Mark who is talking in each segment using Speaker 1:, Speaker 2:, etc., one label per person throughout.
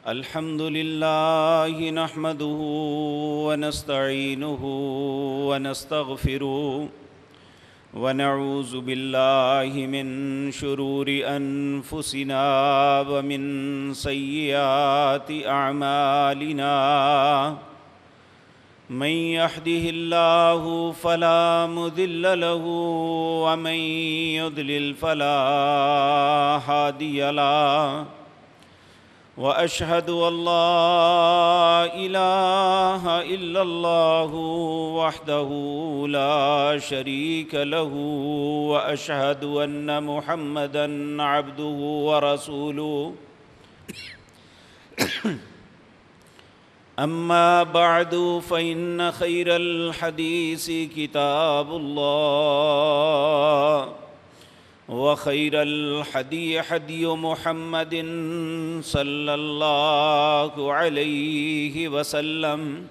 Speaker 1: الحمد لله نحمده ونستعينه ونستغفره ونعوذ بالله من شرور أنفسنا ومن سيئات أعمالنا من يهده الله فلا مضل له ومن يضلل فلا هادي له وأشهد أن لا إله إلا الله وحده لا شريك له وأشهد أن محمدًا عبده ورسوله أما بعد فإن خير الحديث كتاب الله وخير الحدي حدي محمد صلى الله عليه وسلم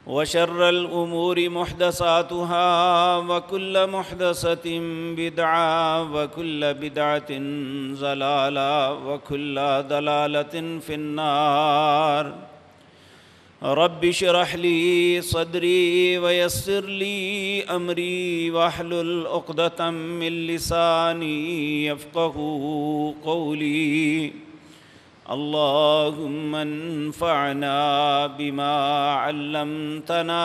Speaker 1: وشر الأمور محدثاتها وكل محدثة بدعة وكل بدعة ضلالة وكل ضلالة في النار رب اشرح لي صدري ويسر لي أمري واحلل عقدة من لساني يفقهوا قولي اللهم انفعنا بما علمتنا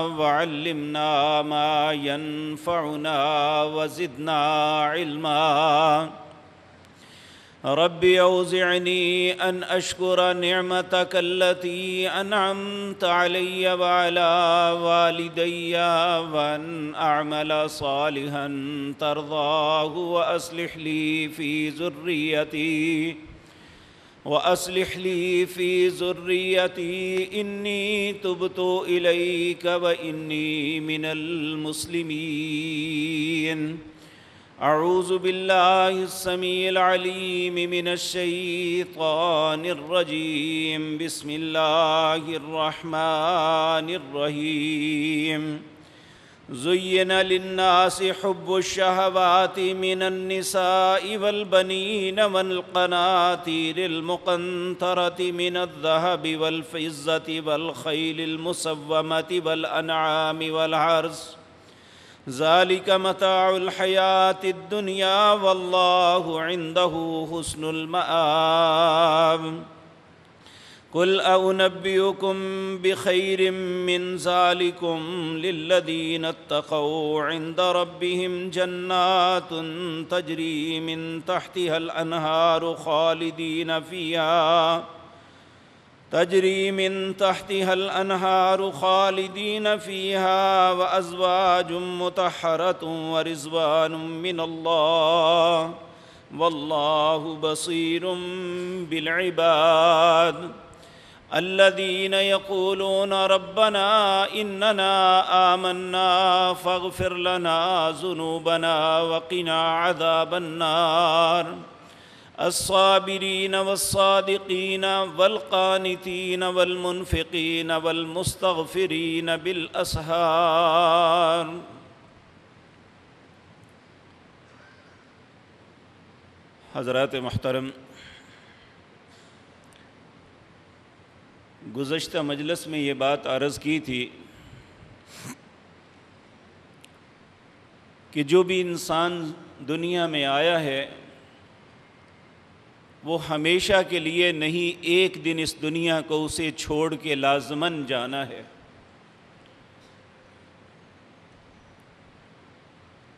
Speaker 1: وعلمنا ما ينفعنا وزدنا علما رب أوزعني أن أشكر نعمتك التي أنعمت علي وعلى والدي وأن أعمل صالحا ترضاه وأصلح لي في ذريتي إني تبت إليك وإني من المسلمين أعوذ بالله السميع العليم من الشيطان الرجيم بسم الله الرحمن الرحيم زين للناس حب الشهوات من النساء والبنين والقناطير المقنطرة من الذهب والفضة والخيل المسومة والأنعام والحرث ذلك متاع الحياة الدنيا والله عنده حسن المآب قل أنبئكم بخير من ذلكم للذين اتقوا عند ربهم جنات تجري من تحتها الأنهار خالدين فيها وأزواج مطهرة ورضوان من الله والله بصير بالعباد الذين يقولون ربنا إننا آمنا فاغفر لنا ذنوبنا وقنا عذاب النار الصابرين والصادقين والقانتين والمنفقين والمستغفرين بالأسحار حضرات محترم، گزشتہ مجلس میں یہ بات عرض کی تھی کہ جو بھی انسان دنیا میں آیا ہے وہ ہمیشہ کے لیے نہیں، ایک دن اس دنیا کو اسے چھوڑ کے لازماً جانا ہے۔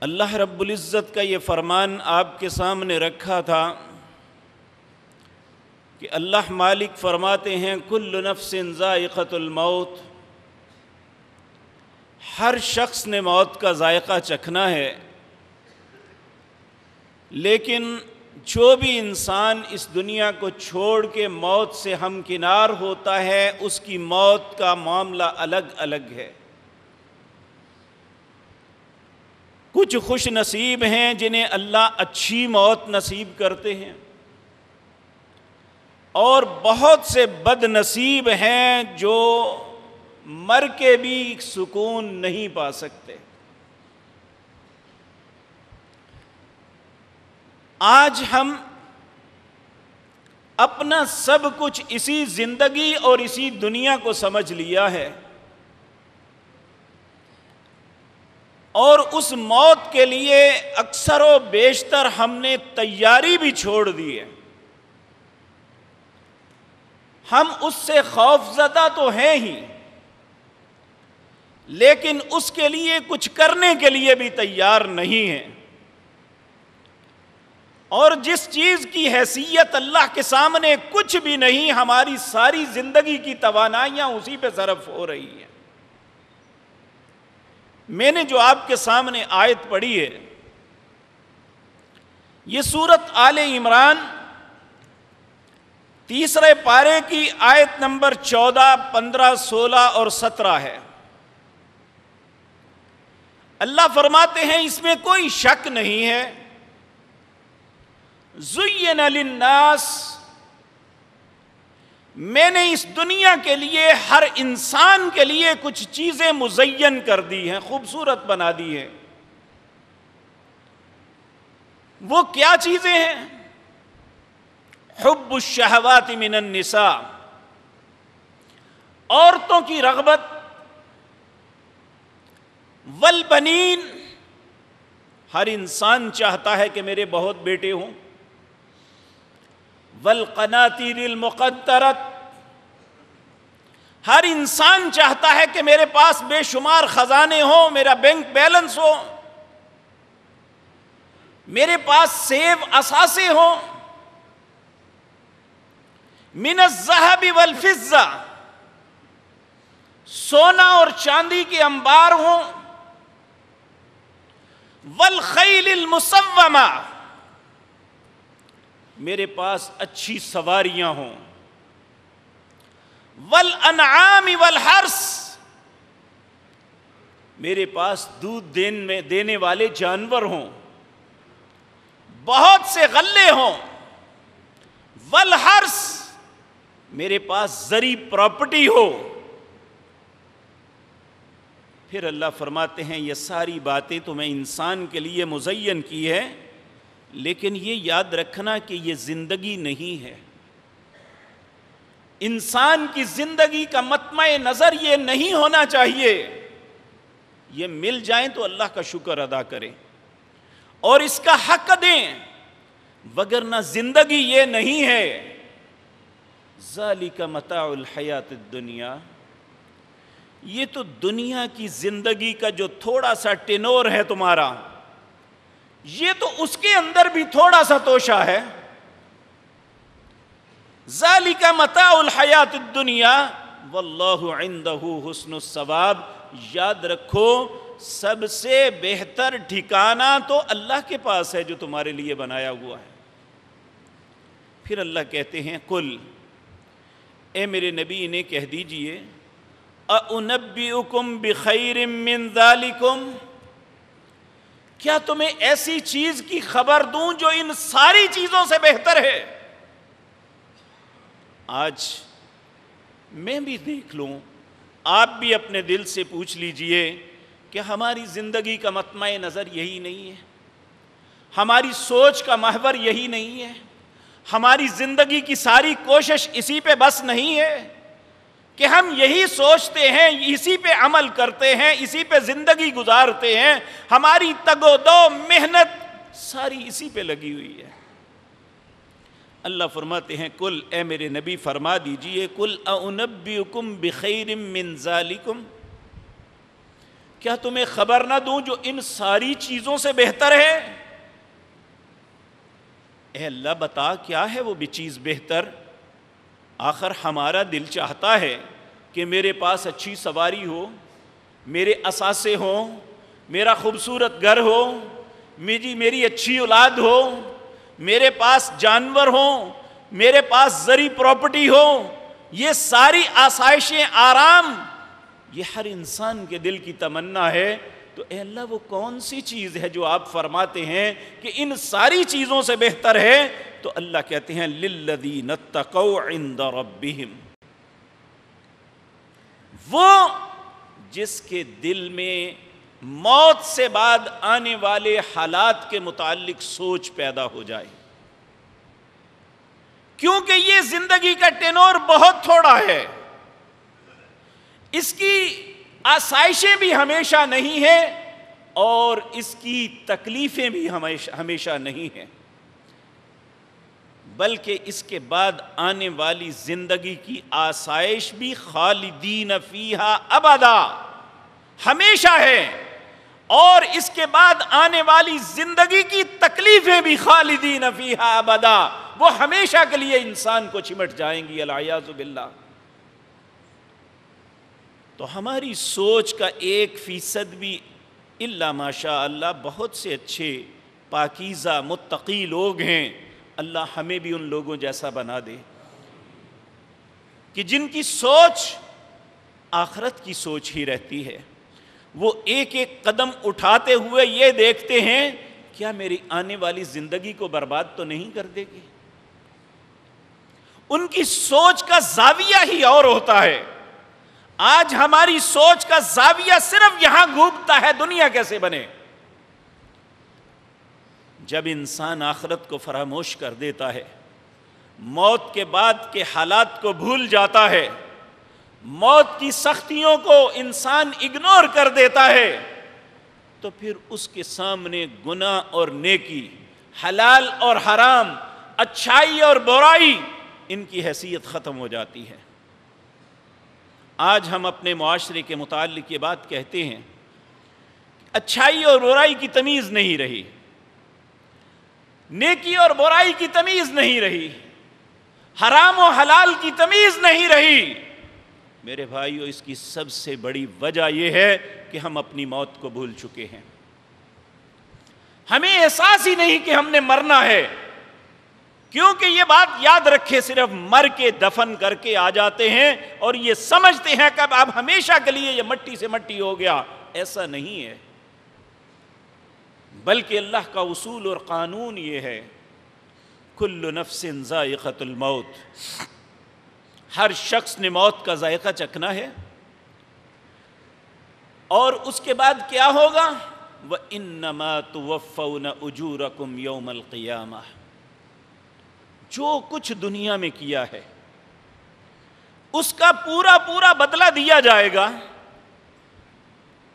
Speaker 1: اللہ رب العزت کا یہ فرمان آپ کے سامنے رکھا تھا کہ اللہ مالک فرماتے ہیں کل نفس ذائقۃ الموت، ہر شخص نے موت کا ذائقہ چکھنا ہے، لیکن جو بھی انسان اس دنیا کو چھوڑ کے موت سے ہمکنار ہوتا ہے اس کی موت کا معاملہ الگ الگ ہے۔ کچھ خوش نصیب ہیں جنہیں اللہ اچھی موت نصیب کرتے ہیں، اور بہت سے بد نصیب ہیں جو مر کے بھی سکون نہیں پا سکتے۔ آج ہم اپنا سب کچھ اسی زندگی اور اسی دنیا کو سمجھ لیا ہے، اور اس موت کے لیے اکثر و بیشتر ہم نے تیاری بھی چھوڑ دی ہے۔ ہم اس سے خوف زدہ تو ہیں ہی، لیکن اس کے لیے کچھ کرنے کے لیے بھی تیار نہیں ہیں، اور جس چیز کی حیثیت اللہ کے سامنے کچھ بھی نہیں، ہماری ساری زندگی کی توانائیاں اسی پہ صرف ہو رہی ہیں۔ میں نے جو آپ کے سامنے آیت پڑھی ہے، یہ سورۃ آل عمران تیسرے پارے کی آیت نمبر 14، 15، 16 اور 17 ہے۔ اللہ فرماتے ہیں اس میں کوئی شک نہیں ہے، زُیِّنَ لِلنَّاسِ، میں نے اس دنیا کے لیے ہر انسان کے لیے کچھ چیزیں مزین کر دی ہیں، خوبصورت بنا دی ہیں۔ وہ کیا چیزیں ہیں؟ حب الشہوات من النساء، عورتوں کی رغبت، والبنین، ہر انسان چاہتا ہے کہ میرے بہت بیٹے ہوں، والقناطیر المقنطرۃ، ہر انسان چاہتا ہے کہ میرے پاس بے شمار خزانے ہوں، میرا بینک بیلنس ہو، میرے پاس سیب اثاثے ہوں، من الذہب والفضہ، سونا اور چاندی کے انبار ہوں، والخیل المسومہ، میرے پاس اچھی سواریاں ہوں، والانعام والحرث، میرے پاس دودھ دینے والے جانور ہوں، بہت سے غلے ہوں، والحرث، میرے پاس زرعی پراپرٹی ہو۔ پھر اللہ فرماتے ہیں یہ ساری باتیں تو میں انسان کے لیے مزین کی ہے، لیکن یہ یاد رکھنا کہ یہ زندگی نہیں ہے۔ انسان کی زندگی کا مطمع نظر یہ نہیں ہونا چاہیے، یہ مل جائیں تو اللہ کا شکر ادا کریں اور اس کا حق دیں، وگرنہ زندگی یہ نہیں ہے۔ ذالک متاع الحیات الدنیا، یہ تو دنیا کی زندگی کا جو تھوڑا سا ٹینور ہے تمہارا، یہ تو اس کے اندر بھی تھوڑا سا توشہ ہے۔ ذالک متاع الحیات الدنیا واللہ عندہ حسن الثواب، یاد رکھو سب سے بہتر ٹھکانہ تو اللہ کے پاس ہے جو تمہارے لیے بنایا ہوا ہے۔ پھر اللہ کہتے ہیں قل، اے میرے نبی انہیں کہہ دیجئے، اَأُنَبِّئُكُمْ بِخَيْرٍ مِّن ذَلِكُمْ، کیا تمہیں ایسی چیز کی خبر دوں جو ان ساری چیزوں سے بہتر ہے؟ آج میں بھی دیکھ لوں، آپ بھی اپنے دل سے پوچھ لیجئے کہ ہماری زندگی کا مطمع نظر یہی نہیں ہے، ہماری سوچ کا محور یہی نہیں ہے، ہماری زندگی کی ساری کوشش اسی پہ بس نہیں ہے کہ ہم یہی سوچتے ہیں، اسی پہ عمل کرتے ہیں، اسی پہ زندگی گزارتے ہیں، ہماری تگ و دو محنت ساری اسی پہ لگی ہوئی ہے۔ اللہ فرماتے ہیں قل، اے میرے نبی فرما دیجئے، قل اَأُنَبِّئُكُمْ بِخَيْرٍ مِّن ذَلِكُمْ، کیا تمہیں خبر نہ دوں جو ان ساری چیزوں سے بہتر ہے؟ اے اللہ بتا کیا ہے وہ بھی چیز بہتر؟ آخر ہمارا دل چاہتا ہے کہ میرے پاس اچھی سواری ہو، میرے اثاثے ہوں، میرا خوبصورت گھر ہو، میری اچھی اولاد ہو، میرے پاس جانور ہوں، میرے پاس زرعی پراپرٹی ہو، یہ ساری آسائشیں، آرام، یہ ہر انسان کے دل کی تمنا ہے۔ تو اے اللہ وہ کون سی چیز ہے جو آپ فرماتے ہیں کہ ان ساری چیزوں سے بہتر ہے؟ تو اللہ کہتے ہیں لِلَّذِينَ اتَّقَوْا عِندَ رَبِّهِمْ، وہ جس کے دل میں موت سے بعد آنے والے حالات کے متعلق سوچ پیدا ہو جائے، کیونکہ یہ زندگی کا ٹینور بہت تھوڑا ہے، اس کی آسائشیں بھی ہمیشہ نہیں ہیں اور اس کی تکلیفیں بھی ہمیشہ نہیں ہیں، بلکہ اس کے بعد آنے والی زندگی کی آسائش بھی خالدین فیہا ابدا ہمیشہ ہے، اور اس کے بعد آنے والی زندگی کی تکلیفیں بھی خالدین فیہا ابدا، وہ ہمیشہ کے لیے انسان کو چمٹ جائیں گی، العیاذ باللہ۔ تو ہماری سوچ کا 1% بھی الا ماشاء اللہ بہت سے اچھے پاکیزہ متقی لوگ ہیں، اللہ ہمیں بھی ان لوگوں جیسا بنا دے کہ جن کی سوچ آخرت کی سوچ ہی رہتی ہے، وہ ایک ایک قدم اٹھاتے ہوئے یہ دیکھتے ہیں کیا میری آنے والی زندگی کو برباد تو نہیں کر دے گی۔ ان کی سوچ کا زاویہ ہی اور ہوتا ہے۔ آج ہماری سوچ کا زاویہ صرف یہاں گھومتا ہے دنیا کیسے بنے۔ جب انسان آخرت کو فراموش کر دیتا ہے، موت کے بعد کے حالات کو بھول جاتا ہے، موت کی سختیوں کو انسان اگنور کر دیتا ہے، تو پھر اس کے سامنے گناہ اور نیکی، حلال اور حرام، اچھائی اور برائی، ان کی حیثیت ختم ہو جاتی ہے۔ آج ہم اپنے معاشرے کے متعلق یہ بات کہتے ہیں، اچھائی اور برائی کی تمیز نہیں رہی، نیکی اور برائی کی تمیز نہیں رہی، حرام و حلال کی تمیز نہیں رہی۔ میرے بھائیو، اس کی سب سے بڑی وجہ یہ ہے کہ ہم اپنی موت کو بھول چکے ہیں۔ ہمیں احساس ہی نہیں کہ ہم نے مرنا ہے، کیونکہ یہ بات یاد رکھے صرف مر کے دفن کر کے آ جاتے ہیں اور یہ سمجھتے ہیں کہ اب ہمیشہ کے لیے یہ مٹی سے مٹی ہو گیا۔ ایسا نہیں ہے، بلکہ اللہ کا اصول اور قانون یہ ہے، کل نفس ذائقۃ الموت، ہر شخص نے موت کا ذائقہ چکھنا ہے، اور اس کے بعد کیا ہوگا؟ وَإِنَّمَا تُوَفَّوْنَ أُجُورَكُمْ يَوْمَ الْقِيَامَةِ، جو کچھ دنیا میں کیا ہے اس کا پورا پورا بدلہ دیا جائے گا۔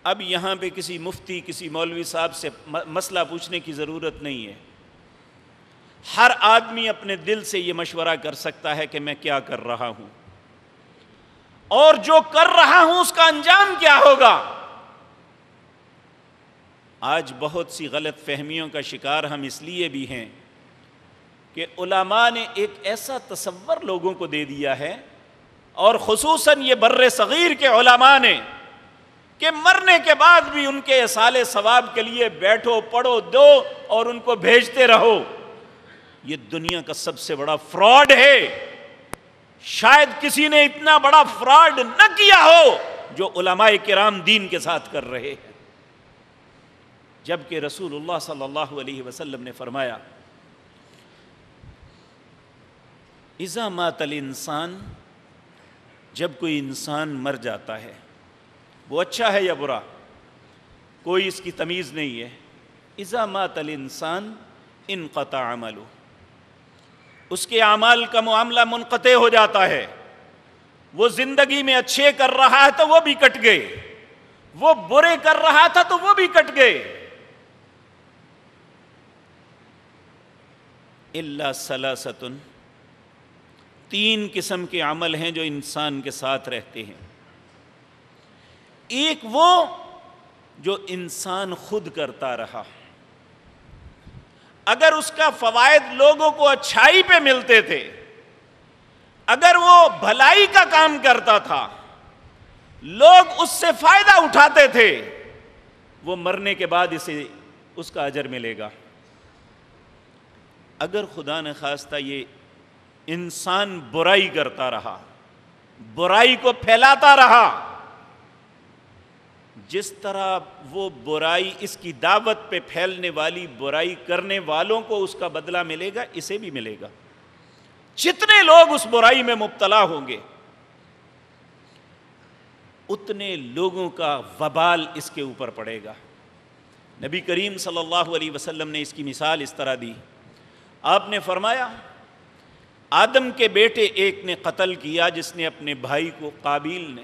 Speaker 1: اب یہاں پہ کسی مفتی، کسی مولوی صاحب سے مسئلہ پوچھنے کی ضرورت نہیں ہے، ہر آدمی اپنے دل سے یہ مشورہ کر سکتا ہے کہ میں کیا کر رہا ہوں اور جو کر رہا ہوں اس کا انجام کیا ہوگا۔ آج بہت سی غلط فہمیوں کا شکار ہم اس لیے بھی ہیں کہ علماء نے ایک ایسا تصور لوگوں کو دے دیا ہے، اور خصوصاً یہ بر صغیر کے علماء نے، کہ مرنے کے بعد بھی ان کے ایصال ثواب کے لیے بیٹھو، پڑھو، دو اور ان کو بھیجتے رہو۔ یہ دنیا کا سب سے بڑا فراڈ ہے، شاید کسی نے اتنا بڑا فراڈ نہ کیا ہو جو علماء کرام دین کے ساتھ کر رہے ہیں، جبکہ رسول اللہ صلی اللہ علیہ وسلم نے فرمایا، اذا مات الانسان، جب کوئی انسان مر جاتا ہے، وہ اچھا ہے یا برا، کوئی اس کی تمیز نہیں ہے، اذا مات الانسان انقطع عملہ، اس کے اعمال کا معاملہ منقطع ہو جاتا ہے۔ وہ زندگی میں اچھے کر رہا ہے تو وہ بھی کٹ گئے، وہ برے کر رہا تھا تو وہ بھی کٹ گئے۔ الا ثلاثۃ، 3 قسم کے عمل ہیں جو انسان کے ساتھ رہتے ہیں۔ ایک وہ جو انسان خود کرتا رہا، اگر اس کا فوائد لوگوں کو اچھائی پہ ملتے تھے، اگر وہ بھلائی کا کام کرتا تھا، لوگ اس سے فائدہ اٹھاتے تھے، وہ مرنے کے بعد اسے اس کا اجر ملے گا۔ اگر خدا نہ خواستہ یہ انسان برائی کرتا رہا، برائی کو پھیلاتا رہا، جس طرح وہ برائی، اس کی دعوت پہ پھیلنے والی برائی کرنے والوں کو اس کا بدلہ ملے گا، اسے بھی ملے گا۔ جتنے لوگ اس برائی میں مبتلا ہوں گے، اتنے لوگوں کا وبال اس کے اوپر پڑے گا۔ نبی کریم صلی اللہ علیہ وسلم نے اس کی مثال اس طرح دی، آپ نے فرمایا آدم کے بیٹے ایک نے قتل کیا جس نے اپنے بھائی کو، قابیل نے۔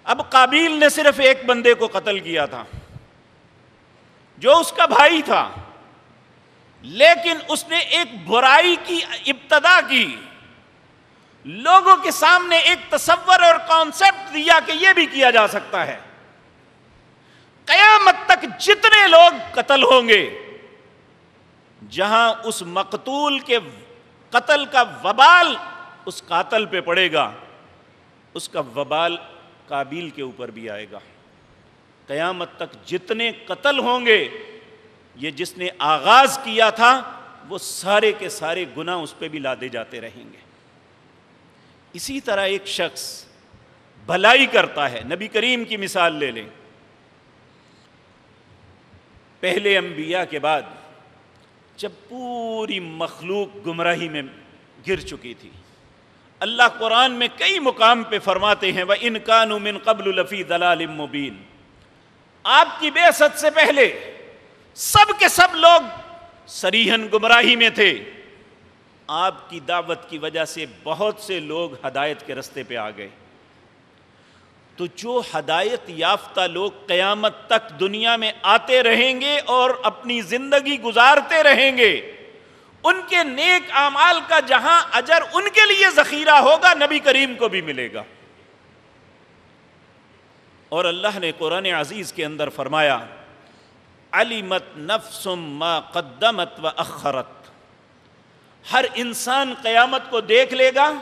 Speaker 1: اب قابیل نے صرف ایک بندے کو قتل کیا تھا جو اس کا بھائی تھا، لیکن اس نے ایک برائی کی ابتدا کی، لوگوں کے سامنے ایک تصور اور کانسیپٹ دیا کہ یہ بھی کیا جا سکتا ہے۔ قیامت تک جتنے لوگ قتل ہوں گے، جہاں اس مقتول کے قتل کا وبال اس قاتل پہ پڑے گا، اس کا وبال قابیل کے اوپر بھی آئے گا۔ قیامت تک جتنے قتل ہوں گے، یہ جس نے آغاز کیا تھا وہ سارے کے سارے گناہ اس پہ بھی لادے جاتے رہیں گے۔ اسی طرح ایک شخص بھلائی کرتا ہے، نبی کریم کی مثال لے لیں۔ پہلے انبیاء کے بعد جب پوری مخلوق گمراہی میں گر چکی تھی، اللہ قرآن میں کئی مقام پہ فرماتے ہیں وَإِن كَانُوا مِن قَبْلُ لَفِي ضَلَالٍ مُبِينٍ، آپ کی بعثت سے پہلے سب کے سب لوگ صریحاً گمراہی میں تھے، آپ کی دعوت کی وجہ سے بہت سے لوگ ہدایت کے رستے پہ آ گئے۔ تو جو ہدایت یافتہ لوگ قیامت تک دنیا میں آتے رہیں گے اور اپنی زندگی گزارتے رہیں گے، ان کے نیک اعمال کا جہاں اجر ان کے لیے ذخیرہ ہوگا، نبی کریم کو بھی ملے گا۔ اور اللہ نے قرآن عزیز کے اندر فرمایا علمت نفس ما قدمت واخرت، ہر انسان قیامت کو دیکھ لے گا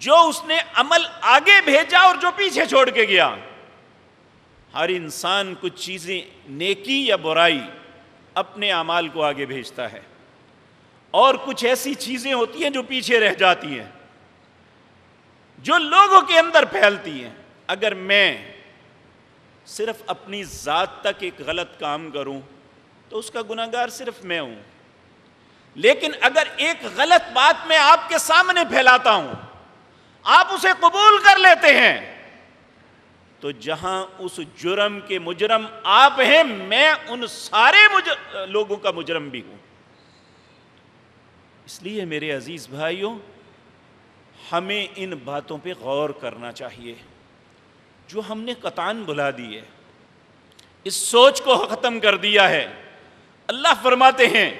Speaker 1: جو اس نے عمل آگے بھیجا اور جو پیچھے چھوڑ کے گیا۔ ہر انسان کچھ چیزیں نیکی یا برائی اپنے اعمال کو آگے بھیجتا ہے، اور کچھ ایسی چیزیں ہوتی ہیں جو پیچھے رہ جاتی ہیں، جو لوگوں کے اندر پھیلتی ہیں۔ اگر میں صرف اپنی ذات تک ایک غلط کام کروں تو اس کا گناہگار صرف میں ہوں، لیکن اگر ایک غلط بات میں آپ کے سامنے پھیلاتا ہوں، آپ اسے قبول کر لیتے ہیں، تو جہاں اس جرم کے مجرم آپ ہیں، میں ان سارے لوگوں کا مجرم بھی ہوں۔ اس لیے میرے عزیز بھائیوں، ہمیں ان باتوں پہ غور کرنا چاہیے جو ہم نے قطعاً بھلا دی ہے، اس سوچ کو ختم کر دیا ہے۔ اللہ فرماتے ہیں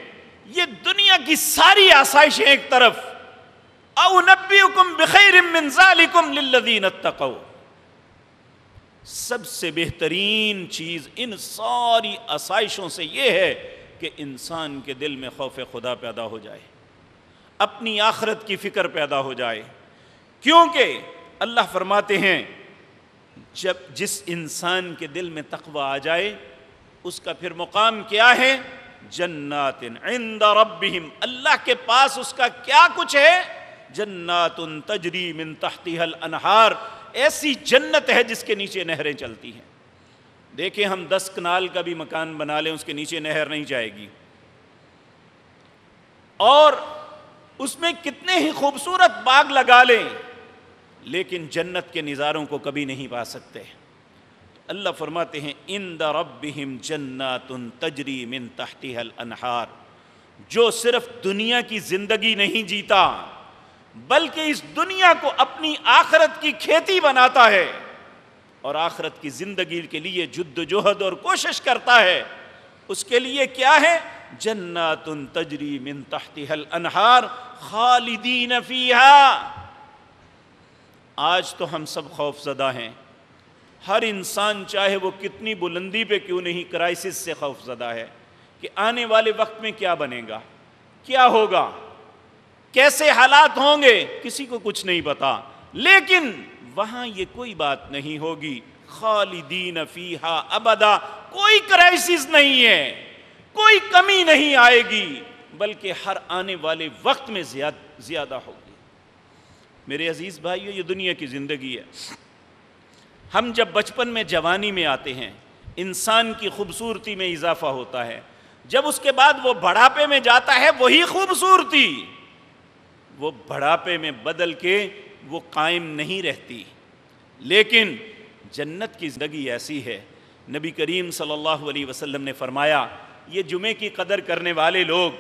Speaker 1: یہ دنیا کی ساری آسائشیں ایک طرف، او نبئکم بخیر من ذالکم للذین اتقوا، سب سے بہترین چیز ان ساری آسائشوں سے یہ ہے کہ انسان کے دل میں خوف خدا پیدا ہو جائے، اپنی آخرت کی فکر پیدا ہو جائے۔ کیونکہ اللہ فرماتے ہیں جب جس انسان کے دل میں تقوی آ جائے، اس کا پھر مقام کیا ہے؟ جنات عند ربہم، اللہ کے پاس اس کا کیا کچھ ہے؟ جنات تجری من تحتها الانہار، ایسی جنت ہے جس کے نیچے نہریں چلتی ہیں۔ دیکھیں ہم 10 کنال کا بھی مکان بنا لیں، اس کے نیچے نہر نہیں جائے گی، اور اس میں کتنے ہی خوبصورت باغ لگا لیں، لیکن جنت کے نظاروں کو کبھی نہیں پا سکتے۔ اللہ فرماتے ہیں عند ربہم جنات تجری من تحتها الانہار، جو صرف دنیا کی زندگی نہیں جیتا بلکہ اس دنیا کو اپنی آخرت کی کھیتی بناتا ہے اور آخرت کی زندگی کے لیے جد و جہد اور کوشش کرتا ہے، اس کے لیے کیا ہے؟ جنات تجری من تحتها الانہار خالدین فیہا۔ آج تو ہم سب خوف زدہ ہیں، ہر انسان چاہے وہ کتنی بلندی پہ کیوں نہیں، کرائسس سے خوف زدہ ہے کہ آنے والے وقت میں کیا بنے گا، کیا ہوگا، کیسے حالات ہوں گے، کسی کو کچھ نہیں پتا۔ لیکن وہاں یہ کوئی بات نہیں ہوگی، خالدین فیہا ابدا، کوئی کرائسس نہیں ہے، کوئی کمی نہیں آئے گی، بلکہ ہر آنے والے وقت میں زیادہ ہوگی۔ میرے عزیز بھائیو، یہ دنیا کی زندگی ہے۔ ہم جب بچپن میں جوانی میں آتے ہیں، انسان کی خوبصورتی میں اضافہ ہوتا ہے، جب اس کے بعد وہ بڑھاپے میں جاتا ہے، وہی خوبصورتی وہ بڑھاپے میں بدل کے وہ قائم نہیں رہتی۔ لیکن جنت کی زندگی ایسی ہے، نبی کریم صلی اللہ علیہ وسلم نے فرمایا یہ جمعے کی قدر کرنے والے لوگ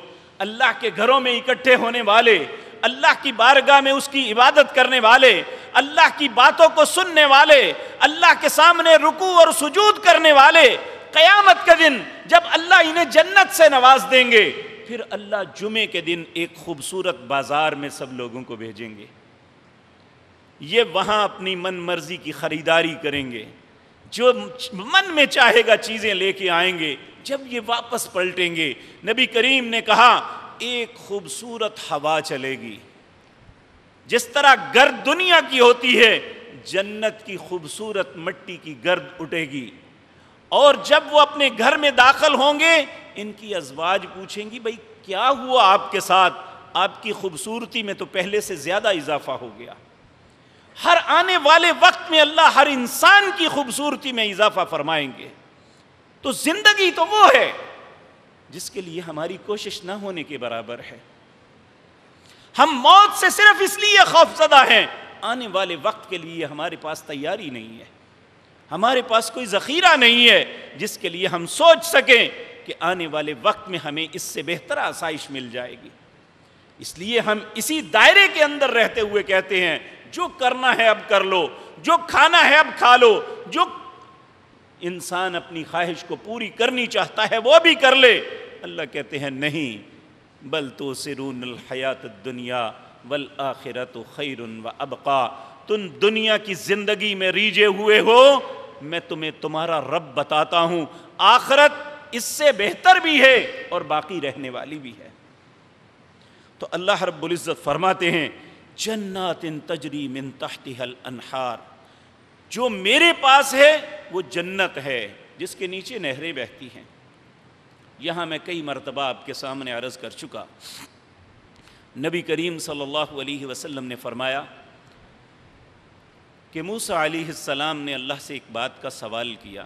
Speaker 1: اللہ کے گھروں میں اکٹھے ہونے والے، اللہ کی بارگاہ میں اس کی عبادت کرنے والے، اللہ کی باتوں کو سننے والے، اللہ کے سامنے رکوع اور سجود کرنے والے، قیامت کے دن جب اللہ انہیں جنت سے نواز دیں گے، پھر اللہ جمعے کے دن ایک خوبصورت بازار میں سب لوگوں کو بھیجیں گے. یہ وہاں اپنی من مرضی کی خریداری کریں گے، جو من میں چاہے گا چیزیں لے کے آئیں گے. جب یہ واپس پلٹیں گے، نبی کریم نے کہا ایک خوبصورت ہوا چلے گی، جس طرح گرد دنیا کی ہوتی ہے، جنت کی خوبصورت مٹی کی گرد اٹھے گی. اور جب وہ اپنے گھر میں داخل ہوں گے، ان کی ازواج پوچھیں گی بھئی کیا ہوا آپ کے ساتھ؟ آپ کی خوبصورتی میں تو پہلے سے زیادہ اضافہ ہو گیا. ہر آنے والے وقت میں اللہ ہر انسان کی خوبصورتی میں اضافہ فرمائیں گے. تو زندگی تو وہ ہے جس کے لیے ہماری کوشش نہ ہونے کے برابر ہے. ہم موت سے صرف اس لیے خوفزدہ ہیں، آنے والے وقت کے لیے ہمارے پاس تیاری نہیں ہے، ہمارے پاس کوئی ذخیرہ نہیں ہے جس کے لیے ہم سوچ سکیں کہ آنے والے وقت میں ہمیں اس سے بہتر آسائش مل جائے گی. اس لیے ہم اسی دائرے کے اندر رہتے ہوئے کہتے ہیں جو کرنا ہے اب کر لو، جو کھانا ہے اب کھا لو، جو انسان اپنی خواہش کو پوری کرنی چاہتا ہے وہ بھی کر لے. اللہ کہتے ہیں نہیں، بل تؤثرون الحیات الدنیا والآخرۃ خیر وابقی. تم دنیا کی زندگی میں ریجھے ہوئے ہو، میں تمہیں تمہارا رب بتاتا ہوں، آخرت اس سے بہتر بھی ہے اور باقی رہنے والی بھی ہے. تو اللہ رب العزت فرماتے ہیں جنات تجری من تحتها الانہار، جو میرے پاس ہے وہ جنت ہے جس کے نیچے نہریں بہتی ہیں. یہاں میں کئی مرتبہ آپ کے سامنے عرض کر چکا، نبی کریم صلی اللہ علیہ وسلم نے فرمایا کہ موسیٰ علیہ السلام نے اللہ سے ایک بات کا سوال کیا.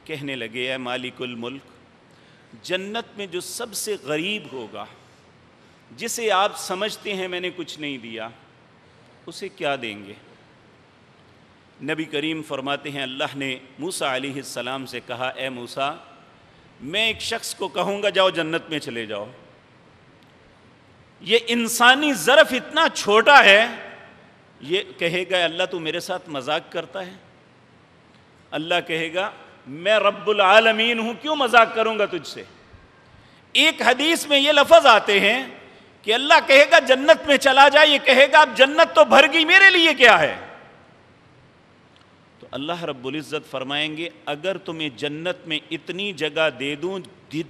Speaker 1: کہنے لگے اے مالک الملک، جنت میں جو سب سے غریب ہوگا، جسے آپ سمجھتے ہیں میں نے کچھ نہیں دیا، اسے کیا دیں گے؟ نبی کریم فرماتے ہیں اللہ نے موسیٰ علیہ السلام سے کہا اے موسیٰ، میں ایک شخص کو کہوں گا جاؤ جنت میں چلے جاؤ. یہ انسانی ظرف اتنا چھوٹا ہے، یہ کہے گا اللہ تو میرے ساتھ مذاق کرتا ہے. اللہ کہے گا میں رب العالمین ہوں، کیوں مذاق کروں گا تجھ سے. ایک حدیث میں یہ لفظ آتے ہیں کہ اللہ کہے گا جنت میں چلا جا، یہ کہے گا اب جنت تو بھر گئی، میرے لیے کیا ہے. تو اللہ رب العزت فرمائیں گے اگر تمہیں جنت میں اتنی جگہ دے دوں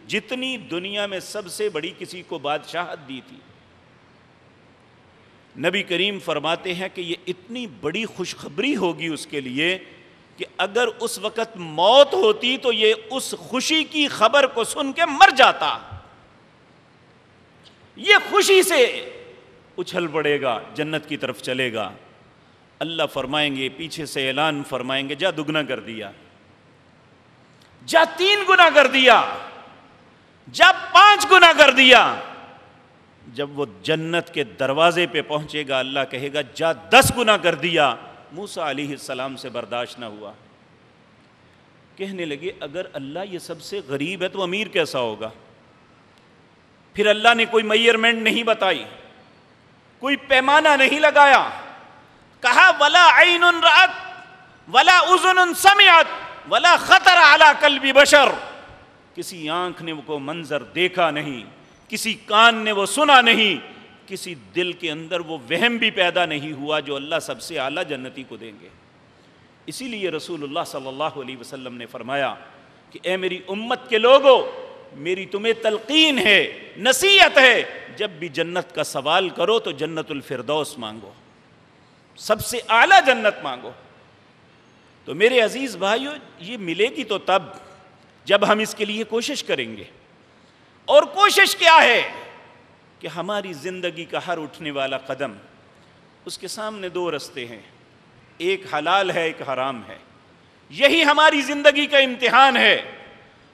Speaker 1: جتنی دنیا میں سب سے بڑی کسی کو بادشاہت دی تھی. نبی کریم فرماتے ہیں کہ یہ اتنی بڑی خوشخبری ہوگی اس کے لیے کہ اگر اس وقت موت ہوتی تو یہ اس خوشی کی خبر کو سن کے مر جاتا. یہ خوشی سے اچھل پڑے گا، جنت کی طرف چلے گا. اللہ فرمائیں گے، پیچھے سے اعلان فرمائیں گے جا دگنا کر دیا، جا 3 گنا کر دیا، جا 5 گنا کر دیا. جب وہ جنت کے دروازے پہ پہنچے گا اللہ کہے گا جا 10 گنا کر دیا. موسیٰ علیہ السلام سے برداشت نہ ہوا. کہنے لگے اگر اللہ یہ سب سے غریب ہے تو امیر کیسا ہوگا؟ پھر اللہ نے کوئی میئرمنٹ نہیں بتائی، کوئی پیمانہ نہیں لگایا. کہا ولا عین رأت ولا اذن سمعت ولا خطر علی قلب بشر. کسی آنکھ نے وہ منظر دیکھا نہیں، کسی کان نے وہ سنا نہیں، کسی دل کے اندر وہ وہم بھی پیدا نہیں ہوا جو اللہ سب سے اعلیٰ جنتی کو دیں گے. اسی لیے رسول اللہ صلی اللہ علیہ وسلم نے فرمایا کہ اے میری امت کے لوگو، میری تمہیں تلقین ہے، نصیحت ہے، جب بھی جنت کا سوال کرو تو جنت الفردوس مانگو، سب سے اعلیٰ جنت مانگو. تو میرے عزیز بھائیو، یہ ملے گی تو تب جب ہم اس کے لیے کوشش کریں گے. اور کوشش کیا ہے کہ ہماری زندگی کا ہر اٹھنے والا قدم اس کے سامنے 2 رستے ہیں، ایک حلال ہے ایک حرام ہے. یہی ہماری زندگی کا امتحان ہے.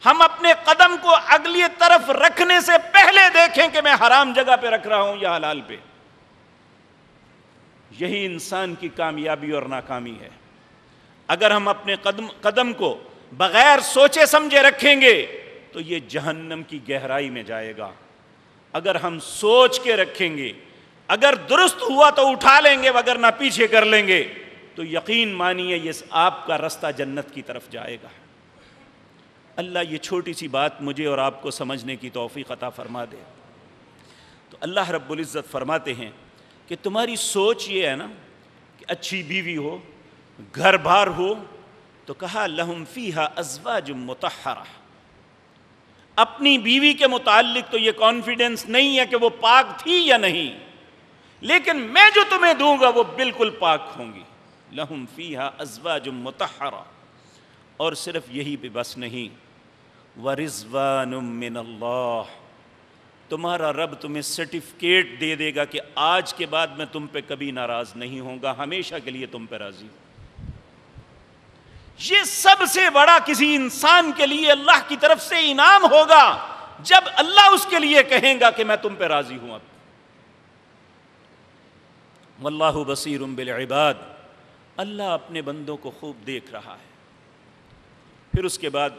Speaker 1: ہم اپنے قدم کو اگلی طرف رکھنے سے پہلے دیکھیں کہ میں حرام جگہ پہ رکھ رہا ہوں یا حلال پہ. یہی انسان کی کامیابی اور ناکامی ہے. اگر ہم اپنے قدم کو بغیر سوچے سمجھے رکھیں گے تو یہ جہنم کی گہرائی میں جائے گا. اگر ہم سوچ کے رکھیں گے، اگر درست ہوا تو اٹھا لیں گے، وگرنہ پیچھے کر لیں گے، تو یقین مانیے یہ آپ کا رستہ جنت کی طرف جائے گا۔ اللہ یہ چھوٹی سی بات مجھے اور آپ کو سمجھنے کی توفیق عطا فرما دے۔ تو اللہ رب العزت فرماتے ہیں کہ تمہاری سوچ یہ ہے نا کہ اچھی بیوی ہو، گھر بار ہو، تو کہا لہم فیہا ازواج مطہرہ، اپنی بیوی کے متعلق تو یہ کانفیڈنس نہیں ہے کہ وہ پاک تھی یا نہیں، لیکن میں جو تمہیں دوں گا وہ بالکل پاک ہوں گی۔ لہم فیہا ازواج مطہرہ، اور صرف یہی بھی بس نہیں، وَرِضْوَانٌ مِّنَ اللَّهِ، تمہارا رب تمہیں سرٹیفکیٹ دے دے گا کہ آج کے بعد میں تم پہ کبھی ناراض نہیں ہوں گا، ہمیشہ کے لیے تم پہ راضی ہوں۔ یہ سب سے بڑا کسی انسان کے لیے اللہ کی طرف سے انعام ہوگا جب اللہ اس کے لیے کہیں گا کہ میں تم پہ راضی ہوں۔ اب واللہ بصیر بالعباد، اللہ اپنے بندوں کو خوب دیکھ رہا ہے۔ پھر اس کے بعد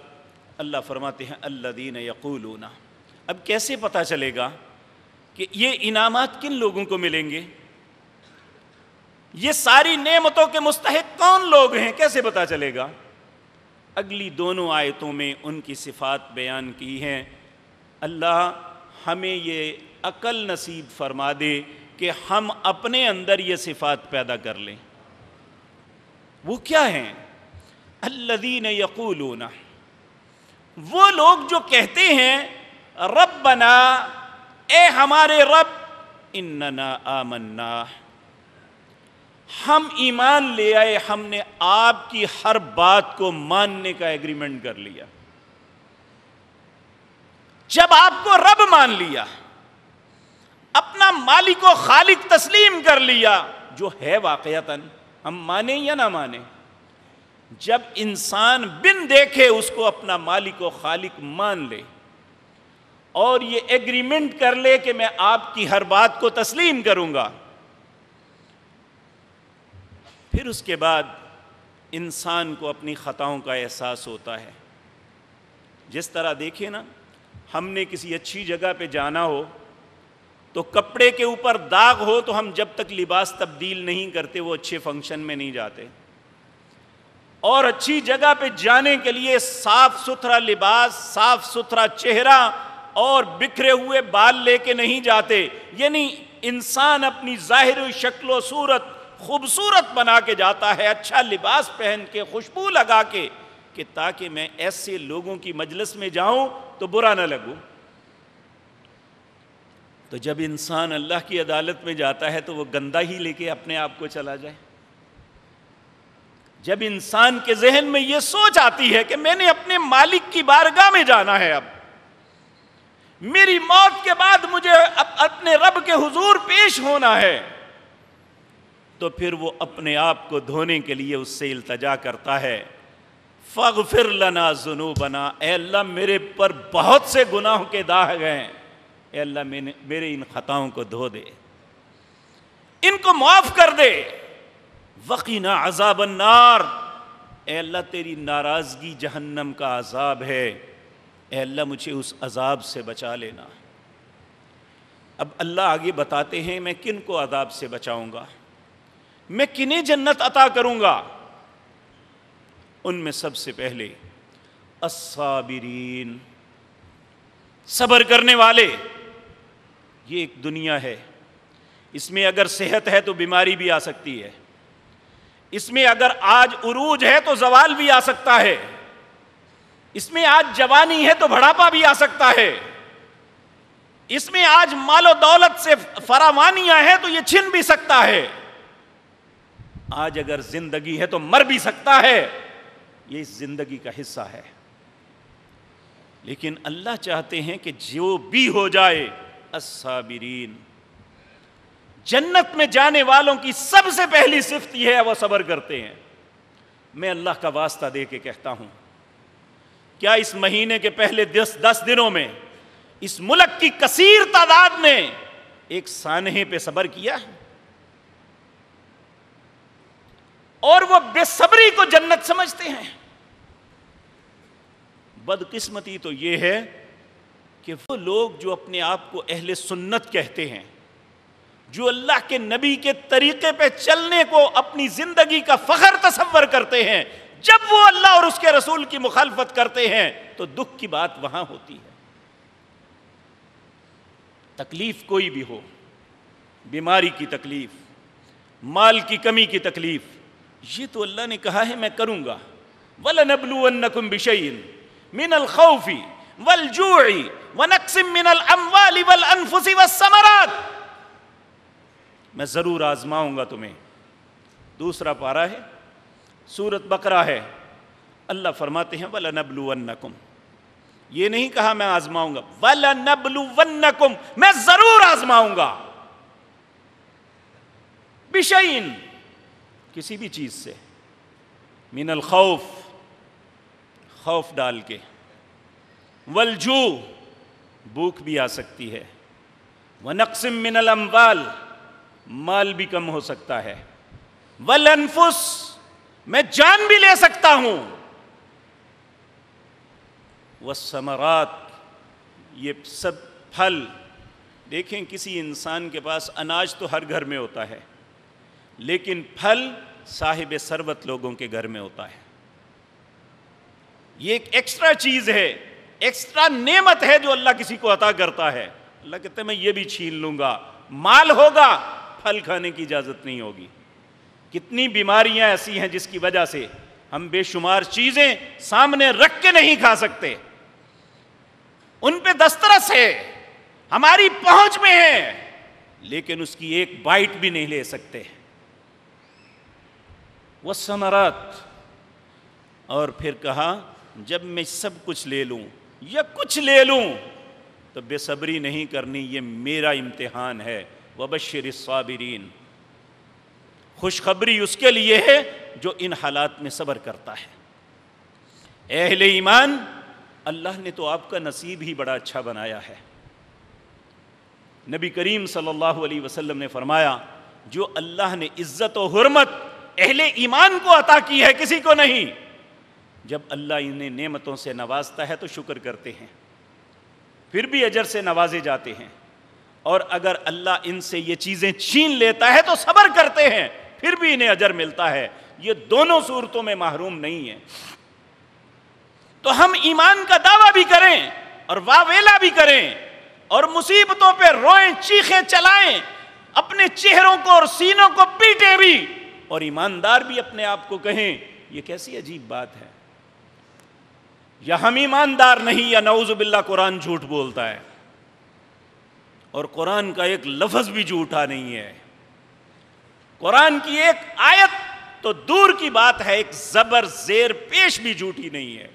Speaker 1: اللہ فرماتے ہیں الذین یقولون، اب کیسے پتہ چلے گا کہ یہ انعامات کن لوگوں کو ملیں گے؟ یہ ساری نعمتوں کے مستحق کون لوگ ہیں، کیسے پتہ چلے گا؟ اگلی دونوں آیتوں میں ان کی صفات بیان کی ہیں۔ اللہ ہمیں یہ عقل نصیب فرما دے کہ ہم اپنے اندر یہ صفات پیدا کر لیں۔ وہ کیا ہیں؟ الذین یقولون، وہ لوگ جو کہتے ہیں ربنا، اے ہمارے رب، اننا آمنا، ہم ایمان لے آئے، ہم نے آپ کی ہر بات کو ماننے کا ایگریمنٹ کر لیا۔ جب آپ کو رب مان لیا، اپنا مالک و خالق تسلیم کر لیا، جو ہے واقعتاً، ہم مانیں یا نہ مانیں، جب انسان بن دیکھے اس کو اپنا مالک و خالق مان لے اور یہ ایگریمنٹ کر لے کہ میں آپ کی ہر بات کو تسلیم کروں گا، پھر اس کے بعد انسان کو اپنی خطاؤں کا احساس ہوتا ہے۔ جس طرح دیکھیں نا، ہم نے کسی اچھی جگہ پہ جانا ہو تو کپڑے کے اوپر داغ ہو تو ہم جب تک لباس تبدیل نہیں کرتے وہ اچھے فنکشن میں نہیں جاتے، اور اچھی جگہ پہ جانے کے لیے صاف ستھرا لباس، صاف ستھرا چہرہ اور بکھرے ہوئے بال لے کے نہیں جاتے۔ یعنی انسان اپنی ظاہری شکل و صورت خوبصورت بنا کے جاتا ہے، اچھا لباس پہن کے، خوشبو لگا کے، کہ تاکہ میں ایسے لوگوں کی مجلس میں جاؤں تو برا نہ لگوں۔ تو جب انسان اللہ کی عدالت میں جاتا ہے تو وہ گندہ ہی لے کے اپنے آپ کو چلا جائے۔ جب انسان کے ذہن میں یہ سوچ آتی ہے کہ میں نے اپنے مالک کی بارگاہ میں جانا ہے، اب میری موت کے بعد مجھے اپنے رب کے حضور پیش ہونا ہے، تو پھر وہ اپنے آپ کو دھونے کے لیے اس سے التجا کرتا ہے، فاغفر لنا ذنوبنا، اے اللہ میرے پر بہت سے گناہوں کے داغ ہیں، اے اللہ میرے ان خطاؤں کو دھو دے، ان کو معاف کر دے، وقنا عذاب النار، اے اللہ تیری ناراضگی جہنم کا عذاب ہے، اے اللہ مجھے اس عذاب سے بچا لینا۔ اب اللہ آگے بتاتے ہیں میں کن کو عذاب سے بچاؤں گا، میں کنہیں جنت عطا کروں گا۔ ان میں سب سے پہلے الصابرین، صبر کرنے والے۔ یہ ایک دنیا ہے، اس میں اگر صحت ہے تو بیماری بھی آ سکتی ہے، اس میں اگر آج عروج ہے تو زوال بھی آ سکتا ہے، اس میں آج جوانی ہے تو بڑھاپا بھی آ سکتا ہے، اس میں آج مال و دولت سے فراوانیاں ہیں تو یہ چھن بھی سکتا ہے، آج اگر زندگی ہے تو مر بھی سکتا ہے، یہ اس زندگی کا حصہ ہے۔ لیکن اللہ چاہتے ہیں کہ جو بھی ہو جائے، الصابرین، جنت میں جانے والوں کی سب سے پہلی صفت یہ ہے وہ صبر کرتے ہیں۔ میں اللہ کا واسطہ دے کے کہتا ہوں، کیا اس مہینے کے پہلے 10 دنوں میں اس ملک کی کثیر تعداد نے ایک سانحے پہ صبر کیا؟ اور وہ بے صبری کو جنت سمجھتے ہیں۔ بدقسمتی تو یہ ہے کہ وہ لوگ جو اپنے آپ کو اہل سنت کہتے ہیں، جو اللہ کے نبی کے طریقے پہ چلنے کو اپنی زندگی کا فخر تصور کرتے ہیں، جب وہ اللہ اور اس کے رسول کی مخالفت کرتے ہیں تو دکھ کی بات وہاں ہوتی ہے۔ تکلیف کوئی بھی ہو، بیماری کی تکلیف، مال کی کمی کی تکلیف، یہ تو اللہ نے کہا ہے میں کروں گا۔ وَلَنَبْلُوَنَّكُمْ بِشَيْءٍ مِّنَ الْخَوْفِ وَالْجُوعِ وَنَقْصٍ مِّنَ الْأَمْوَالِ وَالْأَنفُسِ وَالثَّمَرَاتِ، میں ضرور آزماؤں گا تمہیں۔ دوسرا پارہ ہے، سورۃ بقرہ ہے، اللہ فرماتے ہیں وَلَنَبْلُوَنَّكُمْ، یہ نہیں کہا میں آزماؤں گا، وَلَنَبْلُوَنَّكُمْ، میں ضرور آزماؤں گا، بِشَيْءٍ، کسی بھی چیز سے، من الخوف، خوف ڈال کے، والجوع، بھوک بھی آ سکتی ہے، ونقص من الاموال، مال بھی کم ہو سکتا ہے، والانفس، میں جان بھی لے سکتا ہوں، والثمرات، یہ سب پھل۔ دیکھیں کسی انسان کے پاس اناج تو ہر گھر میں ہوتا ہے، لیکن پھل صاحب ثروت لوگوں کے گھر میں ہوتا ہے۔ یہ ایک ایکسٹرا چیز ہے، ایکسٹرا نعمت ہے جو اللہ کسی کو عطا کرتا ہے۔ اللہ کہتا ہے میں یہ بھی چھین لوں گا، مال ہوگا، پھل کھانے کی اجازت نہیں ہوگی۔ کتنی بیماریاں ایسی ہیں جس کی وجہ سے ہم بے شمار چیزیں سامنے رکھ کے نہیں کھا سکتے، ان پہ دسترس ہے، ہماری پہنچ میں ہے، لیکن اس کی ایک بائٹ بھی نہیں لے سکتے۔ والثمرات، اور پھر کہا جب میں سب کچھ لے لوں یا کچھ لے لوں تو بے صبری نہیں کرنی، یہ میرا امتحان ہے۔ وبشر الصابرین، خوشخبری اس کے لیے ہے جو ان حالات میں صبر کرتا ہے۔ اہل ایمان، اللہ نے تو آپ کا نصیب ہی بڑا اچھا بنایا ہے۔ نبی کریم صلی اللہ علیہ وسلم نے فرمایا جو اللہ نے عزت و حرمت اہل ایمان کو عطا کی ہے، کسی کو نہیں، جب اللہ انہیں نعمتوں سے نوازتا ہے تو شکر کرتے ہیں، پھر بھی اجر سے نوازے جاتے ہیں، اور اگر اللہ ان سے یہ چیزیں چھین لیتا ہے تو صبر کرتے ہیں، پھر بھی انہیں اجر ملتا ہے۔ یہ دونوں صورتوں میں محروم نہیں ہیں۔ تو ہم ایمان کا دعویٰ بھی کریں اور واویلا بھی کریں، اور مصیبتوں پہ روئیں، چیخیں چلائیں، اپنے چہروں کو اور سینوں کو پیٹیں بھی، اور ایماندار بھی اپنے آپ کو کہیں۔ یہ کیسی عجیب بات ہے، یا ہم ایماندار نہیں یا نعوذ باللہ قرآن جھوٹ بولتا ہے، اور قرآن کا ایک لفظ بھی جھوٹا نہیں ہے۔ قرآن کی ایک آیت تو دور کی بات ہے، ایک زبر زیر پیش بھی جھوٹی نہیں ہے۔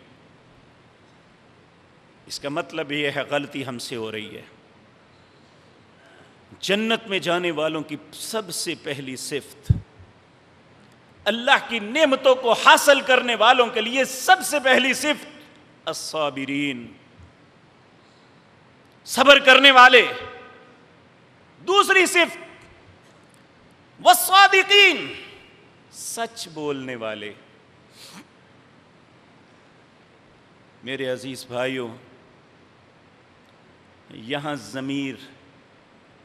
Speaker 1: اس کا مطلب یہ ہے غلطی ہم سے ہو رہی ہے۔ جنت میں جانے والوں کی سب سے پہلی صفت، اللہ کی نعمتوں کو حاصل کرنے والوں کے لیے سب سے پہلی صفت الصابرین، صبر کرنے والے۔ دوسری صفت والصادقین، سچ بولنے والے۔ میرے عزیز بھائیوں، یہاں ضمیر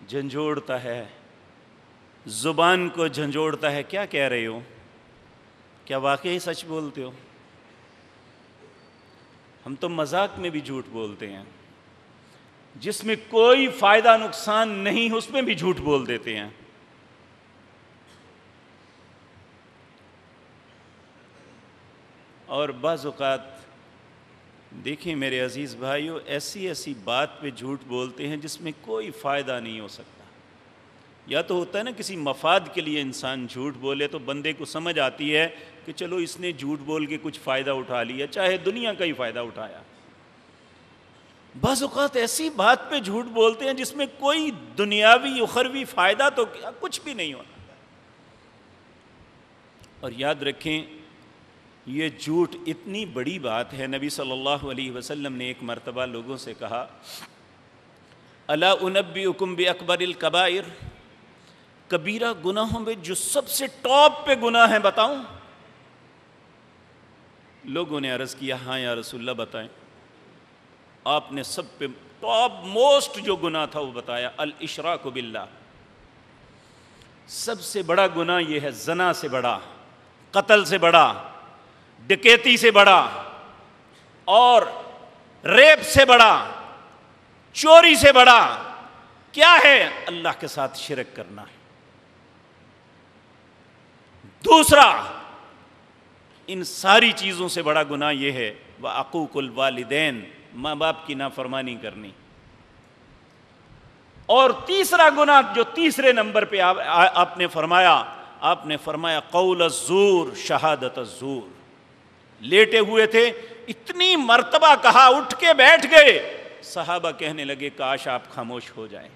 Speaker 1: جھنجھوڑتا ہے، زبان کو جھنجھوڑتا ہے، کیا کہہ رہے ہو؟ کیا واقعی سچ بولتے ہو؟ ہم تو مذاق میں بھی جھوٹ بولتے ہیں، جس میں کوئی فائدہ نقصان نہیں اس میں بھی جھوٹ بول دیتے ہیں۔ اور بعض اوقات دیکھیں میرے عزیز بھائیوں، ایسی ایسی بات پہ جھوٹ بولتے ہیں جس میں کوئی فائدہ نہیں ہو سکتا۔ یا تو ہوتا ہے نا کسی مفاد کے لیے انسان جھوٹ بولے تو بندے کو سمجھ آتی ہے کہ چلو اس نے جھوٹ بول کے کچھ فائدہ اٹھا لیا، چاہے دنیا کا ہی فائدہ اٹھایا۔ بعض اوقات ایسی بات پہ جھوٹ بولتے ہیں جس میں کوئی دنیاوی اخروی فائدہ تو کچھ بھی نہیں ہونا۔ اور یاد رکھیں یہ جھوٹ اتنی بڑی بات ہے، نبی صلی اللہ علیہ وسلم نے ایک مرتبہ لوگوں سے کہا الا انبئکم باکبر الکبائر، کبیرہ گناہوں میں جو سب سے ٹاپ پہ گناہ ہے بتاؤں؟ لوگوں نے عرض کیا ہاں یا رسول اللہ بتائیں۔ آپ نے سب پہ ٹاپ موسٹ جو گناہ تھا وہ بتایا، الاشراک باللہ. سب سے بڑا گناہ یہ ہے، زنا سے بڑا، قتل سے بڑا، ڈکیتی سے بڑا، اور ریپ سے بڑا، چوری سے بڑا کیا ہے؟ اللہ کے ساتھ شرک کرنا ہے. دوسرا، ان ساری چیزوں سے بڑا گناہ یہ ہے وعقوق الوالدین، ماں باپ کی نافرمانی کرنی. اور تیسرا گناہ جو تیسرے نمبر پہ آپ نے فرمایا قول الزور، شہادت الزور. لیٹے ہوئے تھے، اتنی مرتبہ کہا، اٹھ کے بیٹھ گئے، صحابہ کہنے لگے کاش آپ خاموش ہو جائیں.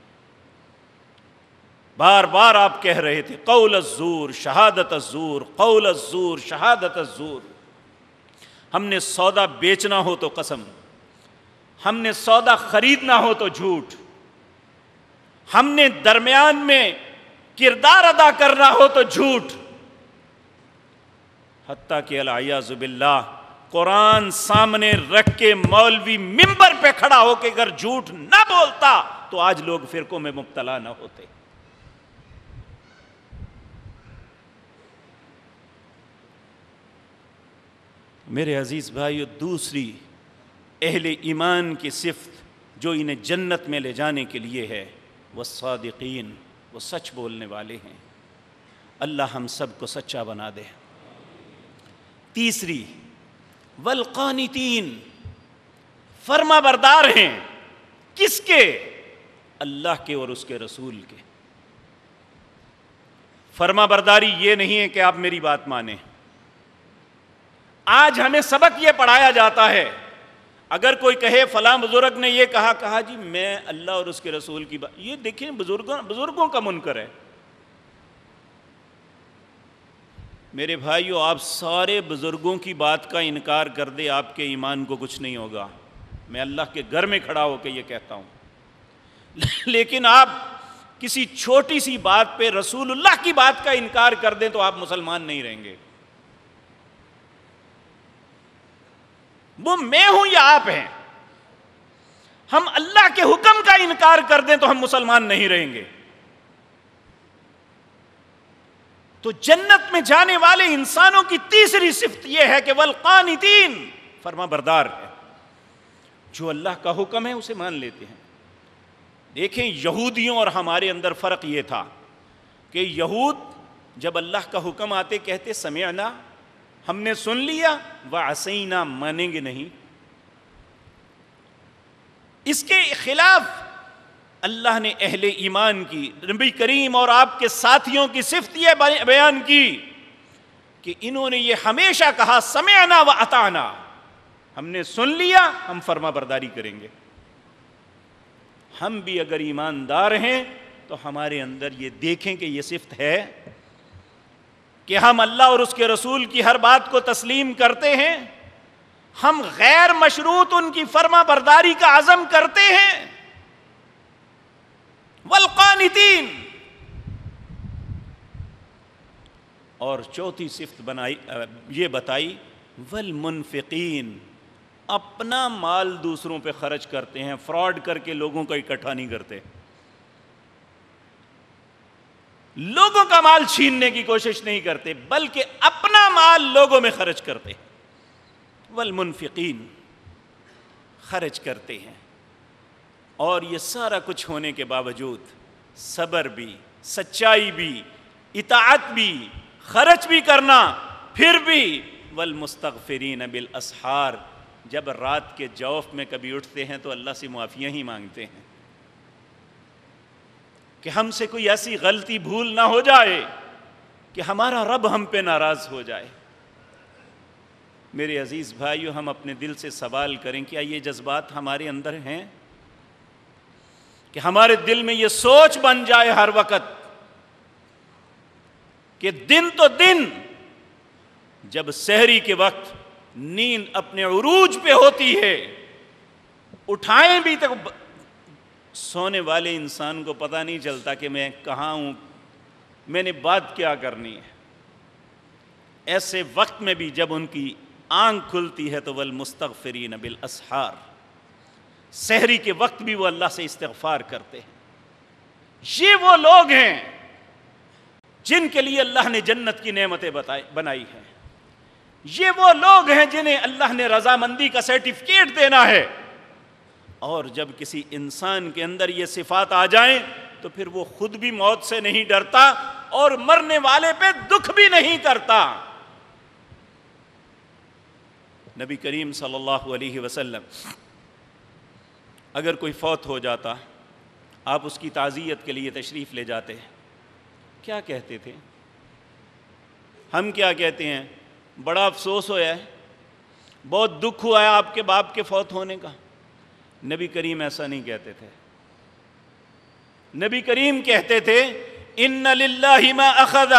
Speaker 1: بار بار آپ کہہ رہے تھے قول الزور، شہادت الزور، قول الزور، شہادت الزور. ہم نے سودا بیچنا ہو تو قسم، ہم نے سودا خریدنا ہو تو جھوٹ، ہم نے درمیان میں کردار ادا کرنا ہو تو جھوٹ. حتیٰ کہ العیاذ باللہ قرآن سامنے رکھ کے مولوی ممبر پہ کھڑا ہو کے اگر جھوٹ نہ بولتا تو آج لوگ فرقوں میں مبتلا نہ ہوتے. میرے عزیز بھائیو، دوسری اہل ایمان کی صفت جو انہیں جنت میں لے جانے کے لیے ہے وہ صادقین، وہ سچ بولنے والے ہیں. اللہ ہم سب کو سچا بنا دے. تیسری والقانتین، فرما بردار ہیں. کس کے؟ اللہ کے اور اس کے رسول کے. فرما برداری یہ نہیں ہے کہ آپ میری بات مانیں. آج ہمیں سبق یہ پڑھایا جاتا ہے، اگر کوئی کہے فلاں بزرگ نے یہ کہا جی میں اللہ اور اس کے رسول کی بات، یہ دیکھیں بزرگوں کا منکر ہے. میرے بھائیو، آپ سارے بزرگوں کی بات کا انکار کر دے، آپ کے ایمان کو کچھ نہیں ہوگا. میں اللہ کے گھر میں کھڑا ہو کے یہ کہتا ہوں. لیکن آپ کسی چھوٹی سی بات پہ رسول اللہ کی بات کا انکار کر دیں تو آپ مسلمان نہیں رہیں گے. وہ میں ہوں یا آپ ہیں. ہم اللہ کے حکم کا انکار کر دیں تو ہم مسلمان نہیں رہیں گے. تو جنت میں جانے والے انسانوں کی تیسری صفت یہ ہے کہ والقانتین، فرما بردار ہے. جو اللہ کا حکم ہے اسے مان لیتے ہیں. دیکھیں یہودیوں اور ہمارے اندر فرق یہ تھا کہ یہود جب اللہ کا حکم آتے کہتے سمعنا، ہم نے سن لیا، وعصینا، مانیں گے نہیں. اس کے خلاف اللہ نے اہل ایمان کی، نبی کریم اور آپ کے ساتھیوں کی صفت یہ بیان کی کہ انہوں نے یہ ہمیشہ کہا سمعنا واطعنا، ہم نے سن لیا، ہم فرما برداری کریں گے. ہم بھی اگر ایماندار ہیں تو ہمارے اندر یہ دیکھیں کہ یہ صفت ہے کہ ہم اللہ اور اس کے رسول کی ہر بات کو تسلیم کرتے ہیں، ہم غیر مشروط ان کی فرما برداری کا عزم کرتے ہیں. والقانتین. اور چوتھی صفت یہ بتائی والمنفقین، اپنا مال دوسروں پہ خرچ کرتے ہیں، فراڈ کر کے لوگوں کا اکٹھا نہیں کرتے، لوگوں کا مال چھیننے کی کوشش نہیں کرتے، بلکہ اپنا مال لوگوں میں خرچ کرتے. والمنفقین، خرچ کرتے ہیں. اور یہ سارا کچھ ہونے کے باوجود صبر بھی، سچائی بھی، اطاعت بھی، خرچ بھی کرنا، پھر بھی والمستغفرین بالاسحار، جب رات کے جوف میں کبھی اٹھتے ہیں تو اللہ سے معافیاں ہی مانگتے ہیں کہ ہم سے کوئی ایسی غلطی بھول نہ ہو جائے کہ ہمارا رب ہم پہ ناراض ہو جائے. میرے عزیز بھائیو، ہم اپنے دل سے سوال کریں کیا یہ جذبات ہمارے اندر ہیں کہ ہمارے دل میں یہ سوچ بن جائے ہر وقت کہ دن تو دن جب سحری کے وقت نیند اپنے عروج پہ ہوتی ہے، اٹھائیں بھی تو سونے والے انسان کو پتہ نہیں چلتا کہ میں کہاں ہوں، میں نے بات کیا کرنی ہے. ایسے وقت میں بھی جب ان کی آنکھ کھلتی ہے تو والمستغفرین بالاسحار، سحری کے وقت بھی وہ اللہ سے استغفار کرتے ہیں۔ یہ وہ لوگ ہیں جن کے لیے اللہ نے جنت کی نعمتیں بنائی ہیں۔ یہ وہ لوگ ہیں جنہیں اللہ نے رضامندی کا سرٹیفکیٹ دینا ہے۔ اور جب کسی انسان کے اندر یہ صفات آ جائیں تو پھر وہ خود بھی موت سے نہیں ڈرتا اور مرنے والے پہ دکھ بھی نہیں کرتا۔ نبی کریم صلی اللہ علیہ وسلم اگر کوئی فوت ہو جاتا، آپ اس کی تعزیت کے لیے تشریف لے جاتے، کیا کہتے تھے؟ ہم کیا کہتے ہیں؟ بڑا افسوس ہوا ہے، بہت دکھ ہوا ہے آپ کے باپ کے فوت ہونے کا۔ نبی کریم ایسا نہیں کہتے تھے۔ نبی کریم کہتے تھے ان للہ ما اخذ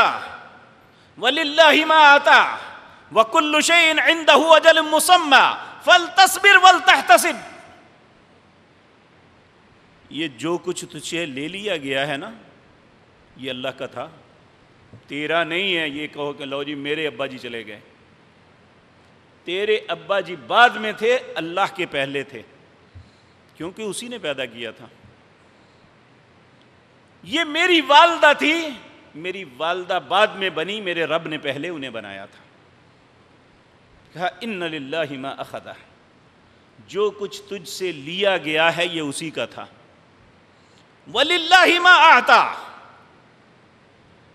Speaker 1: وللہ ما آتا وکل شیء عنده اجل مسمى فلتصبر ولتحتسب۔ یہ جو کچھ تجھے لے لیا گیا ہے نا، یہ اللہ کا تھا، تیرا نہیں ہے۔ یہ کہو کہ لو جی میرے ابا جی چلے گئے، تیرے ابا جی بعد میں تھے، اللہ کے پہلے تھے، کیونکہ اسی نے پیدا کیا تھا۔ یہ میری والدہ تھی، میری والدہ بعد میں بنی، میرے رب نے پہلے انہیں بنایا تھا۔ کہا ان للہ ما اخذ، جو کچھ تجھ سے لیا گیا ہے یہ اسی کا تھا، وللہ ما اعطا،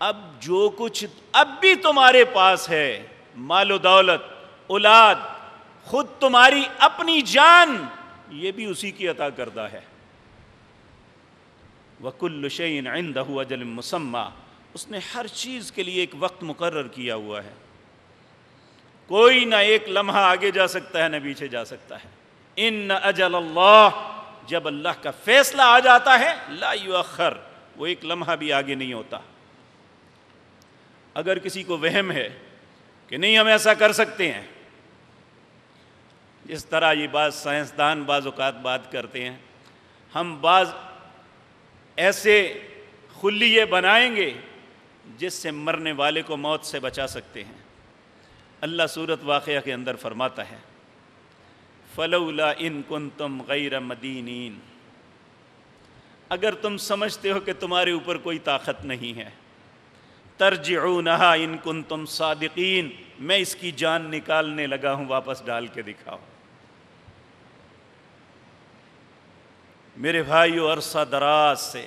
Speaker 1: اب جو کچھ اب بھی تمہارے پاس ہے، مال و دولت، اولاد، خود تمہاری اپنی جان، یہ بھی اسی کی عطا کردہ ہے۔ وَكُلُّ شَيْءٍ عِندَهُ أَجَلٌ مُّسَمًّى، اس نے ہر چیز کے لیے ایک وقت مقرر کیا ہوا ہے، کوئی نہ ایک لمحہ آگے جا سکتا ہے نہ پیچھے جا سکتا ہے۔ ان اجل اللہ، جب اللہ کا فیصلہ آ جاتا ہے لا یؤخر، وہ ایک لمحہ بھی آگے نہیں ہوتا۔ اگر کسی کو وہم ہے کہ نہیں ہم ایسا کر سکتے ہیں، جس طرح یہ بعض سائنسدان بعض اوقات بات کرتے ہیں، ہم بعض ایسے خلیے بنائیں گے جس سے مرنے والے کو موت سے بچا سکتے ہیں۔ اللہ سورۃ واقعہ کے اندر فرماتا ہے فَلَوْلَا إِن كُنتُمْ غَيْرَ مَدِينِينَ، اگر تم سمجھتے ہو کہ تمہارے اوپر کوئی طاقت نہیں ہے، تَرْجِعُونَهَا إِن كُنتُمْ صَادِقِينَ، میں اس کی جان نکالنے لگا ہوں، واپس ڈال کے دکھاؤ۔ میرے بھائیو، عرصہ دراز سے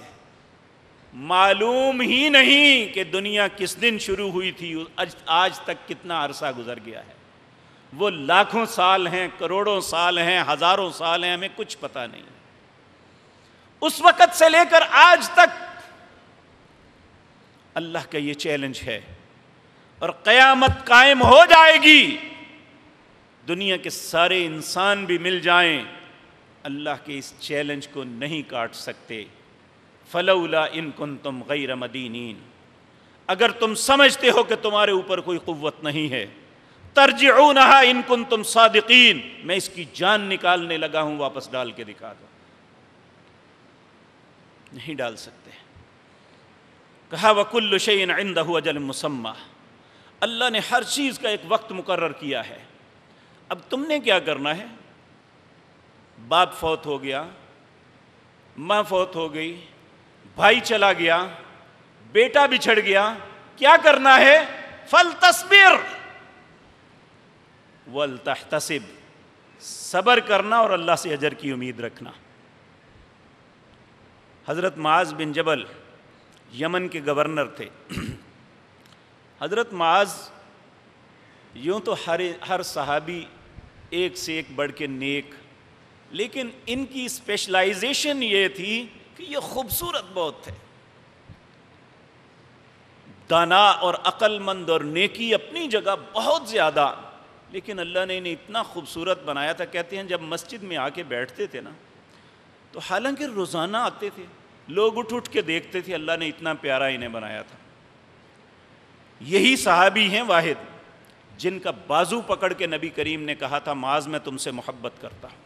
Speaker 1: معلوم ہی نہیں کہ دنیا کس دن شروع ہوئی تھی، آج تک کتنا عرصہ گزر گیا ہے۔ وہ لاکھوں سال ہیں، کروڑوں سال ہیں، ہزاروں سال ہیں، ہمیں کچھ پتہ نہیں۔ اس وقت سے لے کر آج تک اللہ کا یہ چیلنج ہے، اور قیامت قائم ہو جائے گی، دنیا کے سارے انسان بھی مل جائیں، اللہ کے اس چیلنج کو نہیں کاٹ سکتے۔ فلولا ان کنتم غیر مدینین، اگر تم سمجھتے ہو کہ تمہارے اوپر کوئی قوت نہیں ہے، ترجعونہا ان کنتم صادقین، میں اس کی جان نکالنے لگا ہوں، واپس ڈال کے دکھا دو۔ نہیں ڈال سکتے۔ کہا وَكُلُّ شَيْءٍ عِندَهُ أَجَلٌ مُّسَمًّى، اللہ نے ہر چیز کا ایک وقت مقرر کیا ہے۔ اب تم نے کیا کرنا ہے؟ باپ فوت ہو گیا، ماں فوت ہو گئی، بھائی چلا گیا، بیٹا بچھڑ گیا، کیا کرنا ہے؟ فَلْتَصْبِرْ وَلْتَحْتَسِبْ، صبر کرنا اور اللہ سے اجر کی امید رکھنا۔ حضرت معاذ بن جبل یمن کے گورنر تھے۔ حضرت معاذ، یوں تو ہر صحابی ایک سے ایک بڑھ کے نیک، لیکن ان کی اسپیشلائزیشن یہ تھی کہ یہ خوبصورت بہت تھے۔ دانا اور عقل مند اور نیکی اپنی جگہ بہت زیادہ، لیکن اللہ نے انہیں اتنا خوبصورت بنایا تھا۔ کہتے ہیں جب مسجد میں آ کے بیٹھتے تھے نا، تو حالانکہ روزانہ آتے تھے، لوگ اٹھ کے دیکھتے تھے، اللہ نے اتنا پیارا انہیں بنایا تھا۔ یہی صحابی ہیں واحد جن کا بازو پکڑ کے نبی کریم نے کہا تھا معاذ میں تم سے محبت کرتا ہوں۔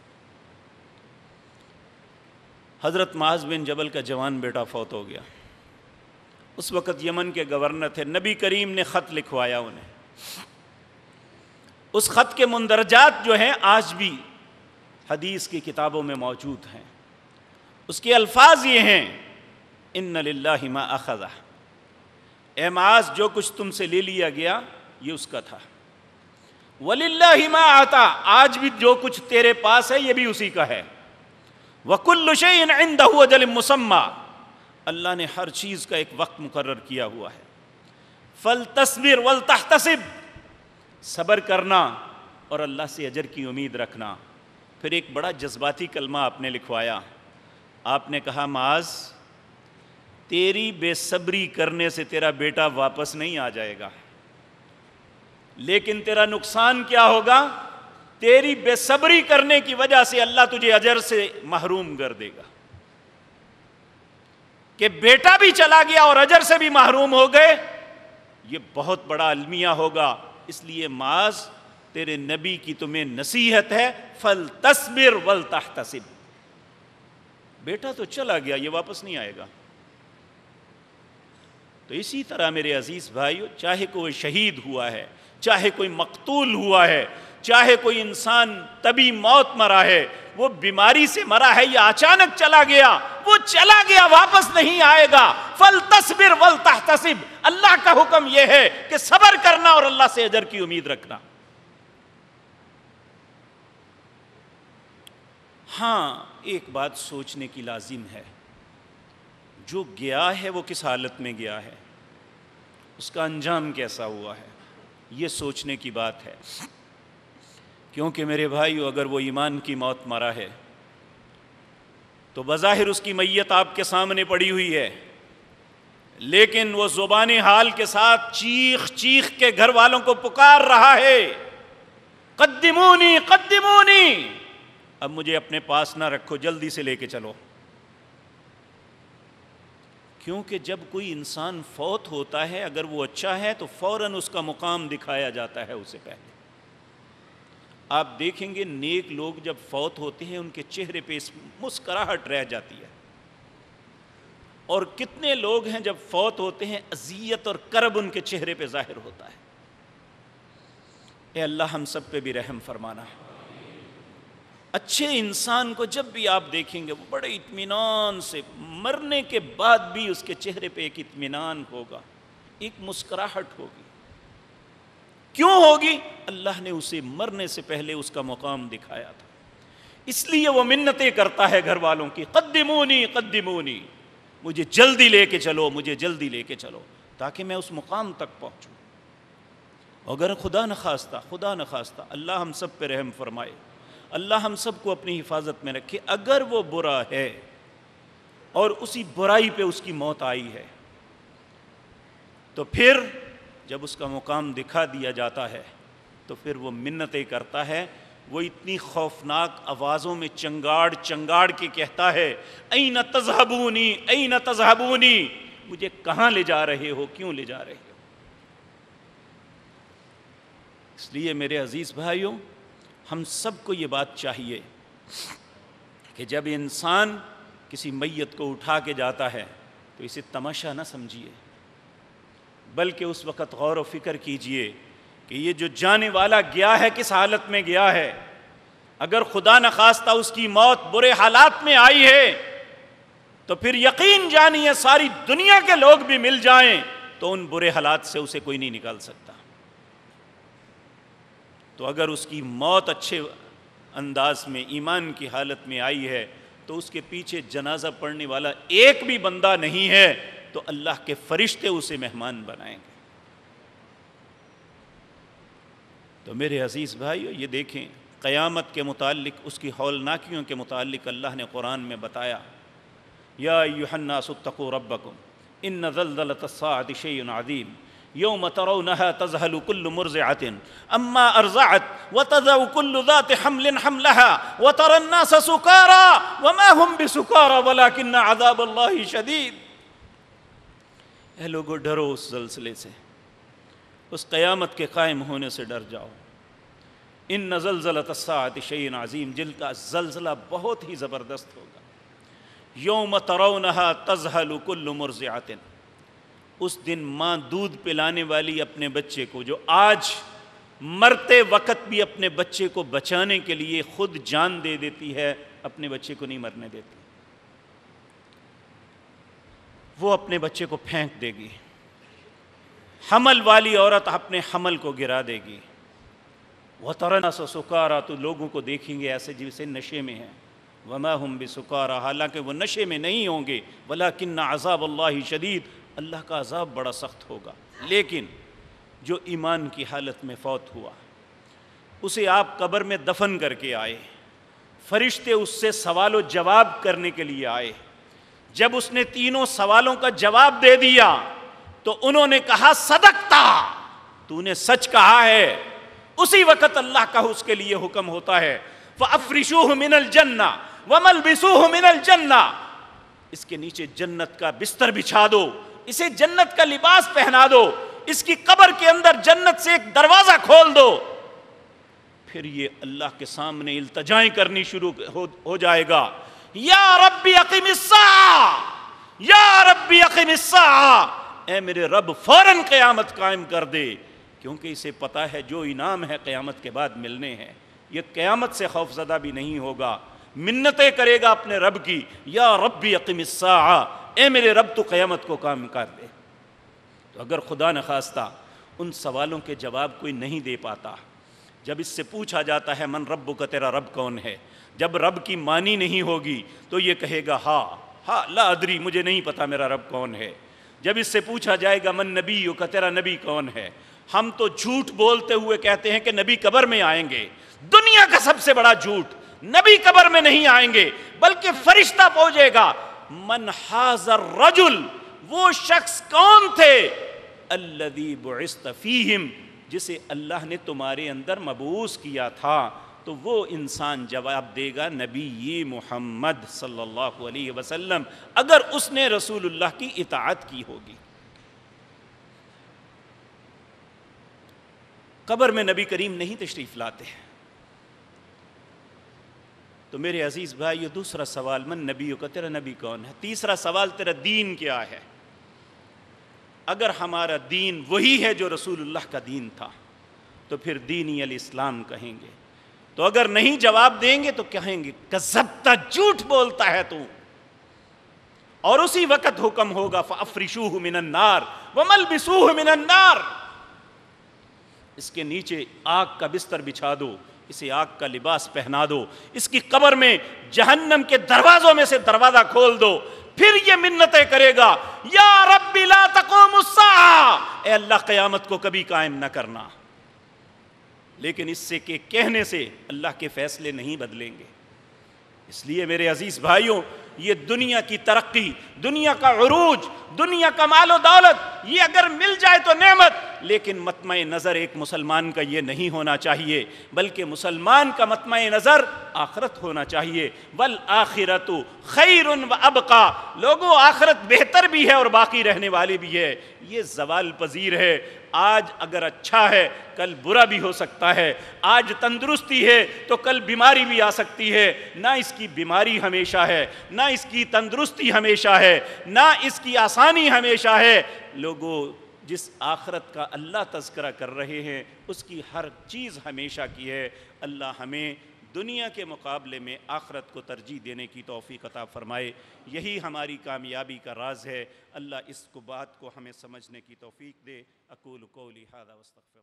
Speaker 1: حضرت معاذ بن جبل کا جوان بیٹا فوت ہو گیا، اس وقت یمن کے گورنر تھے۔ نبی کریم نے خط لکھوایا انہیں، اس خط کے مندرجات جو ہیں آج بھی حدیث کی کتابوں میں موجود ہیں. اس کے الفاظ یہ ہیں ان للہ ما اخذ، اے معاذ جو کچھ تم سے لے لیا گیا یہ اس کا تھا. وللہ ما آتا، آج بھی جو کچھ تیرے پاس ہے یہ بھی اسی کا ہے. وکل شیء عندہ اجل مسمى، اللہ نے ہر چیز کا ایک وقت مقرر کیا ہوا ہے. فلتصبر ولتحتسب، صبر کرنا اور اللہ سے اجر کی امید رکھنا. پھر ایک بڑا جذباتی کلمہ آپ نے لکھوایا. آپ نے کہا معاذ تیری بے صبری کرنے سے تیرا بیٹا واپس نہیں آ جائے گا، لیکن تیرا نقصان کیا ہوگا؟ تیری بے صبری کرنے کی وجہ سے اللہ تجھے اجر سے محروم کر دے گا. کہ بیٹا بھی چلا گیا اور اجر سے بھی محروم ہو گئے، یہ بہت بڑا المیہ ہوگا. اس لیے معاذ تیرے نبی کی تمہیں نصیحت ہے فلتصبر ولتحتسب. بیٹا تو چلا گیا، یہ واپس نہیں آئے گا. تو اسی طرح میرے عزیز بھائیو، چاہے کوئی شہید ہوا ہے، چاہے کوئی مقتول ہوا ہے، چاہے کوئی انسان طبی موت مرا ہے، وہ بیماری سے مرا ہے یا اچانک چلا گیا، وہ چلا گیا واپس نہیں آئے گا. فلتصبر ولتحتسب، اللہ کا حکم یہ ہے کہ صبر کرنا اور اللہ سے اجر کی امید رکھنا. ہاں ایک بات سوچنے کی لازم ہے، جو گیا ہے وہ کس حالت میں گیا ہے، اس کا انجام کیسا ہوا ہے، یہ سوچنے کی بات ہے. کیونکہ میرے بھائیو اگر وہ ایمان کی موت مرا ہے تو بظاہر اس کی میت آپ کے سامنے پڑی ہوئی ہے، لیکن وہ زبان حال کے ساتھ چیخ چیخ کے گھر والوں کو پکار رہا ہے قدمونی قدمونی، اب مجھے اپنے پاس نہ رکھو، جلدی سے لے کے چلو. کیونکہ جب کوئی انسان فوت ہوتا ہے اگر وہ اچھا ہے تو فوراً اس کا مقام دکھایا جاتا ہے اسے پہلے. آپ دیکھیں گے نیک لوگ جب فوت ہوتے ہیں ان کے چہرے پہ مسکراہٹ رہ جاتی ہے، اور کتنے لوگ ہیں جب فوت ہوتے ہیں اذیت اور کرب ان کے چہرے پہ ظاہر ہوتا ہے. اے اللہ ہم سب پہ بھی رحم فرمانا. اچھے انسان کو جب بھی آپ دیکھیں گے وہ بڑے اطمینان سے، مرنے کے بعد بھی اس کے چہرے پہ ایک اطمینان ہوگا، ایک مسکراہٹ ہوگی. کیوں ہوگی؟ اللہ نے اسے مرنے سے پہلے اس کا مقام دکھایا تھا. اس لیے وہ منتیں کرتا ہے گھر والوں کی قدمونی قدمونی، مجھے جلدی لے کے چلو، مجھے جلدی لے کے چلو، تاکہ میں اس مقام تک پہنچوں. اگر خدا نخواستہ اللہ ہم سب پہ رحم فرمائے، اللہ ہم سب کو اپنی حفاظت میں رکھے، اگر وہ برا ہے اور اسی برائی پہ اس کی موت آئی ہے تو پھر جب اس کا مقام دکھا دیا جاتا ہے تو پھر وہ منتیں کرتا ہے. وہ اتنی خوفناک آوازوں میں چنگاڑ کے کہتا ہے این تذہبونی این تذہبونی، مجھے کہاں لے جا رہے ہو، کیوں لے جا رہے ہو. اس لیے میرے عزیز بھائیوں ہم سب کو یہ بات چاہیے کہ جب انسان کسی میت کو اٹھا کے جاتا ہے تو اسے تماشا نہ سمجھیے، بلکہ اس وقت غور و فکر کیجئے کہ یہ جو جانے والا گیا ہے کس حالت میں گیا ہے. اگر خدا نخواستہ اس کی موت برے حالات میں آئی ہے تو پھر یقین جانیے ساری دنیا کے لوگ بھی مل جائیں تو ان برے حالات سے اسے کوئی نہیں نکال سکتا. تو اگر اس کی موت اچھے انداز میں ایمان کی حالت میں آئی ہے تو اس کے پیچھے جنازہ پڑھنے والا ایک بھی بندہ نہیں ہے تو اللہ کے فرشتے اسے مہمان بنائیں گے. تو میرے عزیز بھائیو یہ دیکھیں قیامت کے متعلق، اس کی ہولناکیوں کے متعلق اللہ نے قرآن میں بتایا یا ایھا الناس اتقوا ربکم ان زلزلۃ الساعۃ شیء عظیم یوم ترونها تذهل كل مرضعة اما ارضعت وتضع كل ذات حمل حملها وترى الناس سكارى وما هم بسكارى ولكن عذاب الله شدید. اے لوگو ڈرو اس زلزلے سے، اس قیامت کے قائم ہونے سے ڈر جاؤ. ان زلزلۃ الساعۃ شیء عظیم، جن کا زلزلہ بہت ہی زبردست ہوگا. یوم ترونها تذهل كل مرضعة، اس دن ماں دودھ پلانے والی اپنے بچے کو، جو آج مرتے وقت بھی اپنے بچے کو بچانے کے لیے خود جان دے دیتی ہے، اپنے بچے کو نہیں مرنے دیتی، وہ اپنے بچے کو پھینک دے گی۔ حمل والی عورت اپنے حمل کو گرا دے گی۔ وَتَرَى النَّاسَ سُكَارَىٰ، تو لوگوں کو دیکھیں گے ایسے جیسے نشے میں ہیں، وَمَا هُمْ بِسُكَارَىٰ، حالانکہ وہ نشے میں نہیں ہوں گے، وَلَٰكِنَّ عَذَابَ اللَّهِ شَدِيدٌ، اللہ کا عذاب بڑا سخت ہوگا۔ لیکن جو ایمان کی حالت میں فوت ہوا، اسے آپ قبر میں دفن کر کے آئے، فرشتے اس سے سوال و جواب کرنے کے لیے آئے۔ جب اس نے تینوں سوالوں کا جواب دے دیا تو انہوں نے کہا صدقتا، تو نے سچ کہا ہے۔ اسی وقت اللہ کا اس کے لیے حکم ہوتا ہے فَأَفْرِشُوهُ مِنَ الْجَنَّةِ وَمَلْبِسُوهُ مِنَ الْجَنَّةِ، اس کے نیچے جنت کا بستر بچھا دو، اسے جنت کا لباس پہنا دو، اس کی قبر کے اندر جنت سے ایک دروازہ کھول دو۔ پھر یہ اللہ کے سامنے التجائیں کرنی شروع ہو جائے گا، یا ربی اقم الساعہ، یا ربی اقم الساعہ، اے میرے رب فوراً قیامت قائم کر دے، کیونکہ اسے پتا ہے جو انعام ہے قیامت کے بعد ملنے ہیں۔ یہ قیامت سے خوف زدہ بھی نہیں ہوگا، منتیں کرے گا اپنے رب کی، یا ربی اقم الساعہ، اے میرے رب تو قیامت کو قائم کر دے۔ تو اگر خدا نخواستہ ان سوالوں کے جواب کوئی نہیں دے پاتا، جب اس سے پوچھا جاتا ہے من ربک، تیرا رب کون ہے، جب رب کی مانی نہیں ہوگی تو یہ کہے گا ہاں لا ادری، مجھے نہیں پتا میرا رب کون ہے۔ جب اس سے پوچھا جائے گا من نبیک، تیرا نبی کون ہے، ہم تو جھوٹ بولتے ہوئے کہتے ہیں کہ نبی قبر میں آئیں گے۔ دنیا کا سب سے بڑا جھوٹ، نبی قبر میں نہیں آئیں گے بلکہ فرشتہ پہنچے گا۔ من حاضر رجل، وہ شخص کون تھے، الذی بعثت فیہم، جسے اللہ نے تمہارے اندر مبعوث کیا تھا، تو وہ انسان جواب دے گا نبی محمد صلی اللہ علیہ وسلم، اگر اس نے رسول اللہ کی اطاعت کی ہوگی۔ قبر میں نبی کریم نہیں تشریف لاتے ہیں۔ تو میرے عزیز بھائی، یہ دوسرا سوال من نبیک، تیرا نبی کون ہے۔ تیسرا سوال تیرا دین کیا ہے۔ اگر ہمارا دین وہی ہے جو رسول اللہ کا دین تھا تو پھر دینی الاسلام کہیں گے، تو اگر نہیں جواب دیں گے تو کہیں گے کذبت، جھوٹ بولتا ہے تو۔ اور اسی وقت حکم ہوگا فافرشوہ من النار وملبسوہ من النار، اس کے نیچے آگ کا بستر بچھا دو، اسے آگ کا لباس پہنا دو، اس کی قبر میں جہنم کے دروازوں میں سے دروازہ کھول دو۔ پھر یہ منتیں کرے گا یا رب لا تقوم الساعہ، اے اللہ قیامت کو کبھی قائم نہ کرنا۔ لیکن اس سے کہ کہنے سے اللہ کے فیصلے نہیں بدلیں گے۔ اس لیے میرے عزیز بھائیوں، یہ دنیا کی ترقی، دنیا کا عروج، دنیا کا مال و دولت، یہ اگر مل جائے تو نعمت، لیکن مطمع نظر ایک مسلمان کا یہ نہیں ہونا چاہیے، بلکہ مسلمان کا مطمع نظر آخرت ہونا چاہیے۔ والآخرۃ خیر وابقیٰ، لوگوں آخرت بہتر بھی ہے اور باقی رہنے والی بھی ہے، یہ زوال پذیر ہے۔ آج اگر اچھا ہے کل برا بھی ہو سکتا ہے، آج تندرستی ہے تو کل بیماری بھی آ سکتی ہے، نہ اس کی بیماری ہمیشہ ہے، نہ اس کی تندرستی ہمیشہ ہے، نہ اس کی آسانی ہمیشہ ہے۔ لوگوں، جس آخرت کا اللہ تذکرہ کر رہے ہیں اس کی ہر چیز ہمیشہ کی ہے۔ اللہ ہمیں دنیا کے مقابلے میں آخرت کو ترجیح دینے کی توفیق عطا فرمائے، یہی ہماری کامیابی کا راز ہے۔ اللہ اس کو بات کو ہمیں سمجھنے کی توفیق دے۔ اقول قولی ھذا واستغفر